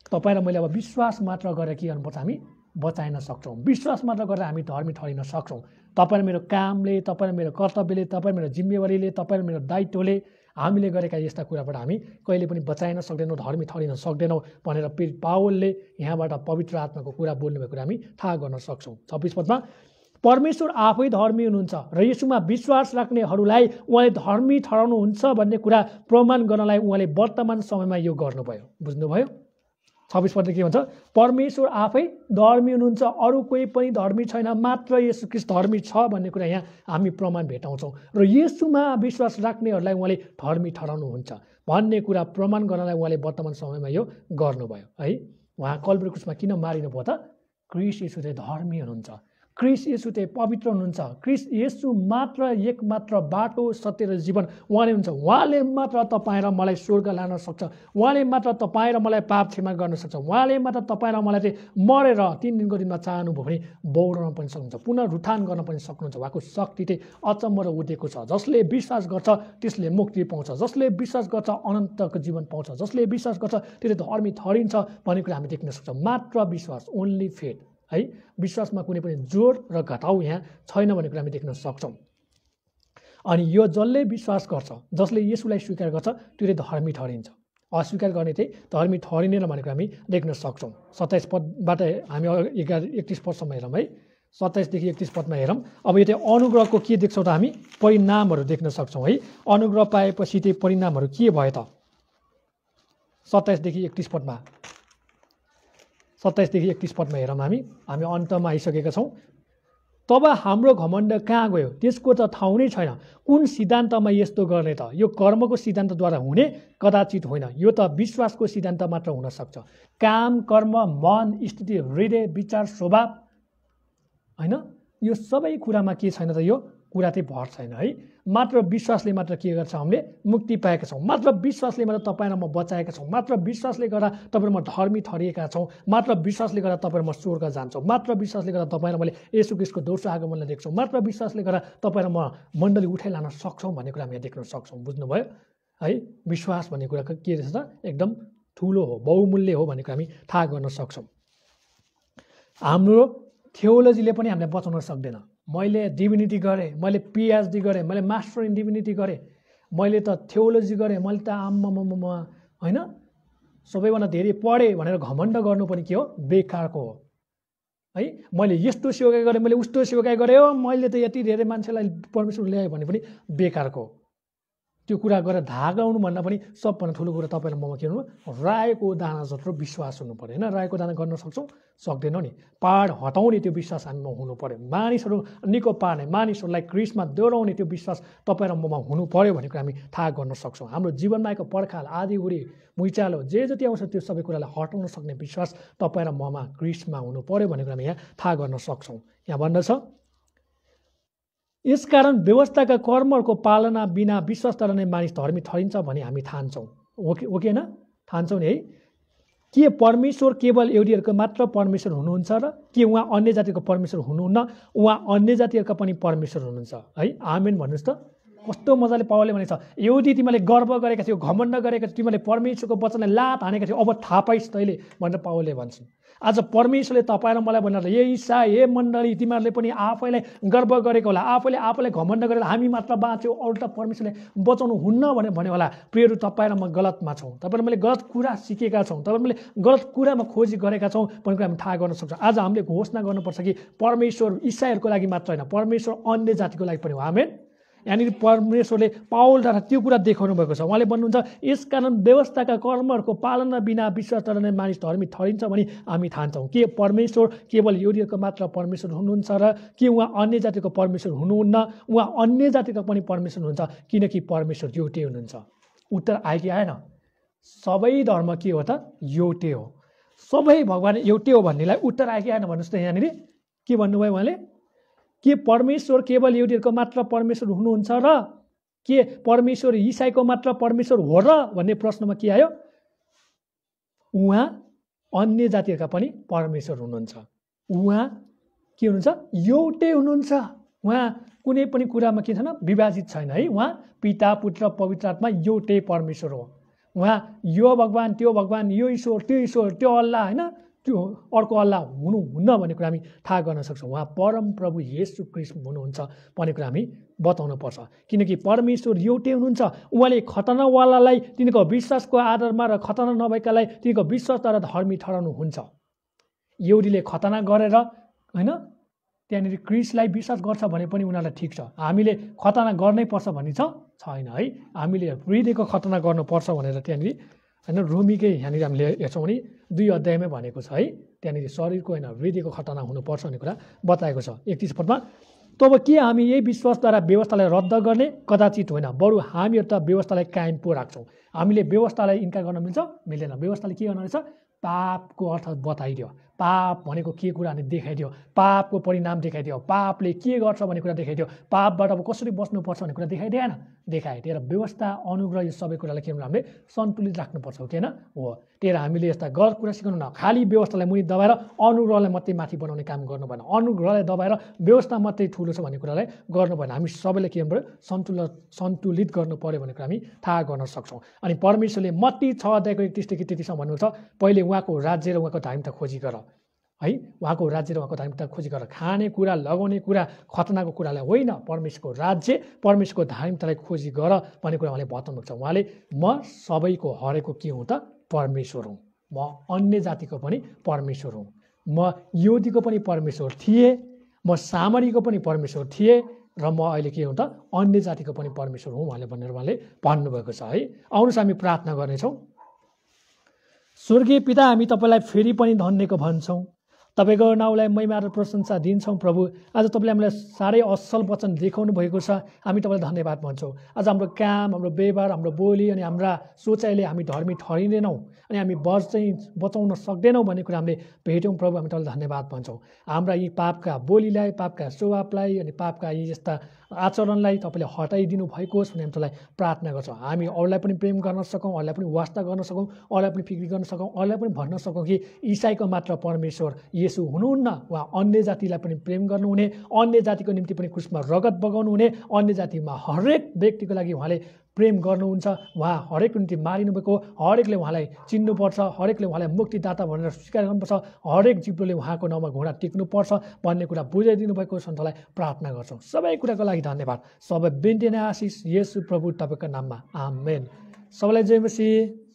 तपाईँ र मैले अब विश्वास मात्र गरेर के गर्नुपर्छ? हामी बचाइन सक्छौँ। विश्वास मात्र गरेर हामी धर्मी ठहरिन सक्छौँ। तपाईँ र मेरो कामले, तपाईँ र मेरो कर्तव्यले, तपाईँ मेरो जिम्मेवारीले, तपाईँ र मेरो दायित्वले हामीले गरेका यस्ता कुराबाट हामी कहिले पनि बचाइन सक्दैनौँ, धर्मी ठहरिन सक्दैनौँ भनेर पावलले यहाँबाट पवित्र आत्माको कुरा बोल्नुभएको कुरा हामी थाहा गर्न सक्छौँ। 26 पदमा परमेश्वर आफै धर्मी हुनुहुन्छ र येशूमा विश्वास राख्नेहरूलाई उहाँले धर्मी ठहराउनुहुन्छ भन्ने कुरा प्रमाण गर्नलाई उहाँले वर्तमान समयमा यो गर्नुभयो। बुझ्नुभयो? 26 पद के भन्छ, परमेश्वर आफै धर्मी हुनुहुन्छ, अरू कोही पनि धर्मी छैन, मात्र येशू ख्रीष्ट धर्मी छ भन्ने कुरा यहाँ हामी प्रमाण भेटाउँछौँ। र येशूमा विश्वास राख्नेहरूलाई उहाँले धर्मी ठहराउनुहुन्छ भन्ने कुरा प्रमाण गर्नलाई उहाँले वर्तमान समयमा यो गर्नुभयो है। उहाँ कल्वरी क्रुसमा किन मारिनुभयो त? ख्रीष्ट येशू चाहिँ धर्मी हुनुहुन्छ, ख्रीष्ट येशू चाहिँ पवित्र हुनुहुन्छ, ख्रीष्ट येशू मात्र एकमात्र बाटो सत्य र जीवन उहाँले हुन्छ। उहाँले मात्र तपाईँ र मलाई स्वर्ग लान सक्छ, उहाँले मात्र तपाईँ र मलाई पाप क्षमा गर्न सक्छ, उहाँले मात्र तपाईँ र मलाई चाहिँ मरेर 3 दिनको दिनमा चाहनुभयो भने बौराउन पनि सक्नुहुन्छ, पुनरुत्थान गर्न पनि सक्नुहुन्छ। उहाँको शक्ति चाहिँ अचम्म र उठेको छ। जसले विश्वास गर्छ त्यसले मुक्ति पाउँछ, जसले विश्वास गर्छ अनन्तको जीवन पाउँछ, जसले विश्वास गर्छ त्यसले धर्मी ठहरिन्छ भन्ने कुरा हामी देख्न सक्छौँ। मात्र विश्वास, ओन्ली फेथ है। विश्वासमा कुनै पनि जोड र घटाउ यहाँ छैन भन्ने कुरा हामी देख्न सक्छौँ। अनि यो जसले विश्वास गर्छ, जसले येशूलाई स्वीकार गर्छ त्यसले धर्मी ठहरिन्छ, अस्वीकार गर्ने चाहिँ धर्मी ठहरिँदैन भन्ने कुरा हामी देख्न सक्छौँ। 27 पदबाट हामी 31 पदसम्म हेरौँ है। 27 देखि 31 पदमा हेरौँ। अब यो चाहिँ अनुग्रहको के देख्छौँ त हामी? परिणामहरू देख्न सक्छौँ है। अनुग्रह पाएपछि चाहिँ परिणामहरू के भयो त? 27 देखि 31 पदमा 27 देखि 31 पदमा हेरौँ हामी अन्तमा आइसकेका छौँ। तब हाम्रो घमण्ड कहाँ गयो? त्यसको त ठाउँ नै छैन। कुन सिद्धान्तमा यस्तो गर्ने त? यो कर्मको सिद्धान्तद्वारा हुने कदाचित होइन, यो त विश्वासको सिद्धान्त मात्र हुनसक्छ। काम, कर्म, मन, स्थिति, हृदय, विचार, स्वभाव होइन, यो सबै कुरामा के छैन त? यो कुरा चाहिँ भर छैन है। मात्र विश्वासले मात्र के गर्छ? हामीले मुक्ति पाएका छौँ। मात्र विश्वासले मात्र तपाईँ र म बचाएका छौँ। मात्र विश्वासले गर्दा तपाईँ र म धर्मी ठहरिएका छौँ। मात्र विश्वासले गर्दा तपाईँ र म स्वर्ग जान्छौँ। मात्र विश्वासले गर्दा तपाईँ र मैले येशू ख्रीष्टको दोस्रो आगमनलाई देख्छौँ। मात्र विश्वासले गर्दा तपाईँ र म मण्डली उठाइ लान सक्छौँ भन्ने कुरा हामी देख्न सक्छौँ। बुझ्नुभयो है? विश्वास भन्ने कुरा के रहेछ त? एकदम ठुलो हो, बहुमूल्य हो भन्ने कुरा हामी थाहा गर्न सक्छौँ। हाम्रो थियोलोजीले पनि हामीलाई बचाउन सक्दैन। मैले डिभिनिटी गरेँ, मैले पिएचडी गरेँ, मैले मास्टर इन डिभिनिटी गरेँ, मैले त थियोलोजी गरेँ, मैले त आम्मामा होइन सबैभन्दा धेरै पढेँ भनेर घमण्ड गर्नु पनि के हो? बेकारको हो है। मैले यस्तो सेवाकाई गरेँ, मैले उस्तो सेवाकाई गरेँ हो, मैले त यति धेरै मान्छेलाई परमेश्वर ल्याएँ भने पनि बेकारको हो। त्यो कुरा गरेर धागाउनु भन्दा पनि सबभन्दा ठुलो कुरा तपाईँ र ममा के हुनु? रायोको दाना जत्रो विश्वास हुनु पऱ्यो होइन। रायोको दाना गर्न सक्छौँ? सक्दैनौँ नि। पहाड हटाउने त्यो विश्वास हामीमा हुनु पऱ्यो। मानिसहरू निको पार्ने, मानिसहरूलाई क्रिस्टमा दोहोऱ्याउने त्यो विश्वास तपाईँ र ममा हुनु पऱ्यो भन्ने कुरा हामी थाहा गर्न सक्छौँ। हाम्रो जीवनमा आएको पर्खाल, आँधीउरी, भुइँचालो जे जति आउँछ त्यो सबै कुरालाई हटाउन सक्ने विश्वास तपाईँ र ममा क्रिस्टमा हुनु पऱ्यो भन्ने कुरा हामी यहाँ थाहा गर्न सक्छौँ। यहाँ भन्दछ, यसकारण व्यवस्थाका कर्महरूको पालना बिना विश्वासद्वारा नै मानिस धर्मी ठहरिन्छ भने हामी ठान्छौँ। ओके होइन? ठान्छौँ नि है। के परमेश्वर केवल एउटीहरूको मात्र परमेश्वर हुनुहुन्छ र के उहाँ अन्य जातिको परमेश्वर हुनुहुन्न? उहाँ अन्य जातिहरूका पनि परमेश्वर हुनुहुन्छ है। आमेन भन्नुहोस् त। कस्तो मजाले पावलले भनेको छ, एउटी तिमीले गर्व गरेका थियौ, घमण्ड गरेका थियौ, तिमीले परमेश्वरको वचनलाई लात हानेका थियौ, अब थाहा पाइस् तैँले भनेर पावलले भन्छन्। आज परमेश्वरले तपाईँ र मलाई भनेर हे ईसा, हे मण्डली, तिमीहरूले पनि आफैलाई गर्व गरेको होला, आफैलाई घमण्ड गरेर हामी मात्र बाँच्यौँ, अरू त परमेश्वरले बचाउनु हुन्न भनेर भन्यो होला। प्रियहरू, तपाईँ र म गलतमा छौँ। तपाईँ र मैले गलत कुरा सिकेका छौँ, तपाईँ मैले गलत कुरामा खोजी गरेका छौँ भन्ने कुरा हामी थाहा गर्न सक्छौँ। आज हामीले घोषणा गर्नुपर्छ कि परमेश्वर ईसाईहरूको लागि मात्र होइन, परमेश्वर अन्य जातिको लागि पनि हो। आमेन। यहाँनिर परमेश्वरले पावलद्वारा त्यो कुरा देखाउनु भएको छ। उहाँले भन्नुहुन्छ, यसकारण व्यवस्थाका कर्महरूको पालना बिना विश्वासद्वारा नै मानिस धर्मी ठहरिन्छ भने हामी ठान्छौँ। के परमेश्वर केवल युदीहरूको मात्र परमेश्वर हुनुहुन्छ र के उहाँ अन्य जातिको परमेश्वर हुनुहुन्न? उहाँ अन्य जातिको पनि परमेश्वर हुनुहुन्छ, किनकि परमेश्वर एउटै हुनुहुन्छ। उत्तर आयो कि आएन? सबै धर्म के हो त? एउटै हो। सबै भगवान् एउटै हो भन्नेलाई उत्तर आयो कि आएन भन्नुहोस् त। यहाँनिर के भन्नुभयो उहाँले? के परमेश्वर केवल एउटीहरूको मात्र परमेश्वर हुनुहुन्छ र के परमेश्वर ईसाईको मात्र परमेश्वर हो र भन्ने प्रश्नमा के आयो? उहाँ अन्य जातिहरूका पनि परमेश्वर हुनुहुन्छ। उहाँ के हुनुहुन्छ? एउटै हुनुहुन्छ। उहाँ कुनै पनि कुरामा के छैन? विभाजित छैन है। उहाँ पिता, पुत्र, पवित्र आत्मा एउटै परमेश्वर हो। उहाँ यो भगवान्, त्यो भगवान्, यो ईश्वर, त्यो अल्लाह होइन, त्यो अर्को अल्लाह हुनुहुन्न भन्ने कुरा हामी थाहा गर्न सक्छौँ। उहाँ परम प्रभु येशू ख्रीष्ट हुनुहुन्छ भन्ने कुरा हामी बताउनु पर्छ, किनकि परमेश्वर एउटै हुनुहुन्छ। उहाँले खतनावालालाई तिनीको विश्वासको आधारमा र खतना नभएकालाई तिनीको विश्वासद्वारा धर्मी ठहराउनुहुन्छ। एउटीले खतना गरेर होइन त्यहाँनिर क्रिस्टलाई विश्वास गर्छ भने पनि उनीहरूलाई ठिक छ। हामीले खतना गर्नै पर्छ भन्ने छैन है। हामीले हृदयको खतना गर्नुपर्छ भनेर त्यहाँनिर होइन रोमीकै यहाँनिर हामीले हेर्छौँ भने 2 अध्यायमै भनेको छ है, त्यहाँनिर शरीरको होइन हृदयको खतना हुनुपर्छ भन्ने कुरा बताएको छ। 31 पदमा तब के हामी यही विश्वासद्वारा व्यवस्थालाई रद्द गर्ने? कदाचित होइन, बरु हामीहरू त व्यवस्थालाई कायम पो राख्छौँ। हामीले व्यवस्थालाई इन्कार गर्न मिल्छ? मिल्दैन। व्यवस्थाले के गर्नु रहेछ? पापको अर्थ बताइदियो, पाप भनेको के कुरा भने देखाइदियो, पापको परिणाम देखाइदियो, पापले के गर्छ भन्ने कुरा देखाइदियो, पापबाट अब कसरी बस्नुपर्छ भन्ने कुरा देखाइदिएन, देखाए। त्यही भएर व्यवस्था अनुग्रह यो सबै कुरालाई के हामीले सन्तुलित राख्नुपर्छ, हो कि होइन? हो। त्यही भएर हामीले यस्ता गलत कुरा सिकाउनु न, खालि व्यवस्थालाई मुनि दबाएर अनुग्रहलाई मात्रै माथि बनाउने काम गर्नु भएन, अनुग्रहलाई दबाएर व्यवस्था मात्रै ठुलो छ भन्ने कुरालाई गर्नु भएन। हामी सबैले के गर्नु पऱ्यो? सन्तुलित गर्नु पऱ्यो भन्ने कुरा हामी थाहा गर्न सक्छौँ। अनि परमेश्वरले मत्ती 6 अध्यायको 31-33 भन्नुहुन्छ, पहिले उहाँको राज्य र उहाँको धार्मिकता खोजी गर है, उहाँको राज्य र उहाँको धार्मिकता खोजी गर। खाने कुरा, लगाउने कुरा, खतनाको कुरालाई होइन, परमेश्वरको राज्य, परमेश्वरको धार्मिकतालाई खोजी गर भन्ने कुरा उहाँले बताउनु छ। उहाँले म सबैको हरेको के हुँ त? परमेश्वर हुँ। म अन्य जातिको पनि परमेश्वर हुँ। म यहुदीको पनि परमेश्वर थिएँ, म सामरीको पनि परमेश्वर थिएँ, र म अहिले के हुँ त? अन्य जातिको पनि परमेश्वर हुँ भनेर उहाँले भन्नुभएको छ है। आउनुहोस् हामी प्रार्थना गर्नेछौँ। स्वर्गीय पिता, हामी तपाईँलाई फेरि पनि धन्यको भन्छौँ, तपाईँको नाउँलाई महिमा र प्रशंसा दिन्छौँ। प्रभु, आज तपाईँले हामीलाई साह्रै असल वचन देखाउनु भएको छ, हामी तपाईँलाई धन्यवाद भन्छौँ। आज हाम्रो काम, हाम्रो व्यवहार, हाम्रो बोली अनि हाम्रा सोचाइले हामी धर्मी ठहरिँदैनौँ अनि हामी बचाउन सक्दैनौँ भन्ने कुरा हामीले भेट्यौँ। प्रभु, हामी तपाईँलाई धन्यवाद भन्छौँ। हाम्रा यी पापका बोलीलाई, पापका स्वभावलाई अनि पापका यी यस्ता आचरणलाई तपाईँले हटाइदिनु भएको होस् भन्ने हामी तपाईँलाई प्रार्थना गर्छौँ। हामी अरूलाई पनि प्रेम गर्न सकौँ, अरूलाई पनि वास्ता गर्न सकौँ, अरूलाई पनि फिक्री गर्न सकौँ, अरूलाई पनि भन्न सकौँ कि इसाईको मात्र परमेश्वर येशू हुनुहुन्न, उहाँ अन्य जातिलाई पनि प्रेम गर्नुहुने, अन्य जातिको निम्ति पनि क्रुसमा रगत बगाउनुहुने, अन्य जातिमा हरेक व्यक्तिको लागि उहाँले प्रेम गर्नुहुन्छ। उहाँ हरेकको निम्ति मारिनुभएको, हरेकले उहाँलाई चिन्नुपर्छ, हरेकले उहाँलाई मुक्तिदाता भनेर स्वीकार गर्नुपर्छ, हरेक जीवले उहाँको नाउँमा घोडा टेक्नुपर्छ भन्ने कुरा बुझाइदिनु भएको सन्तलाई प्रार्थना गर्छौँ। सबै कुराको लागि धन्यवाद। सबै बिन्ती नै आशिष येशू प्रभु तपाईँको नाममा, आमेन। सबैलाई जय मसीह।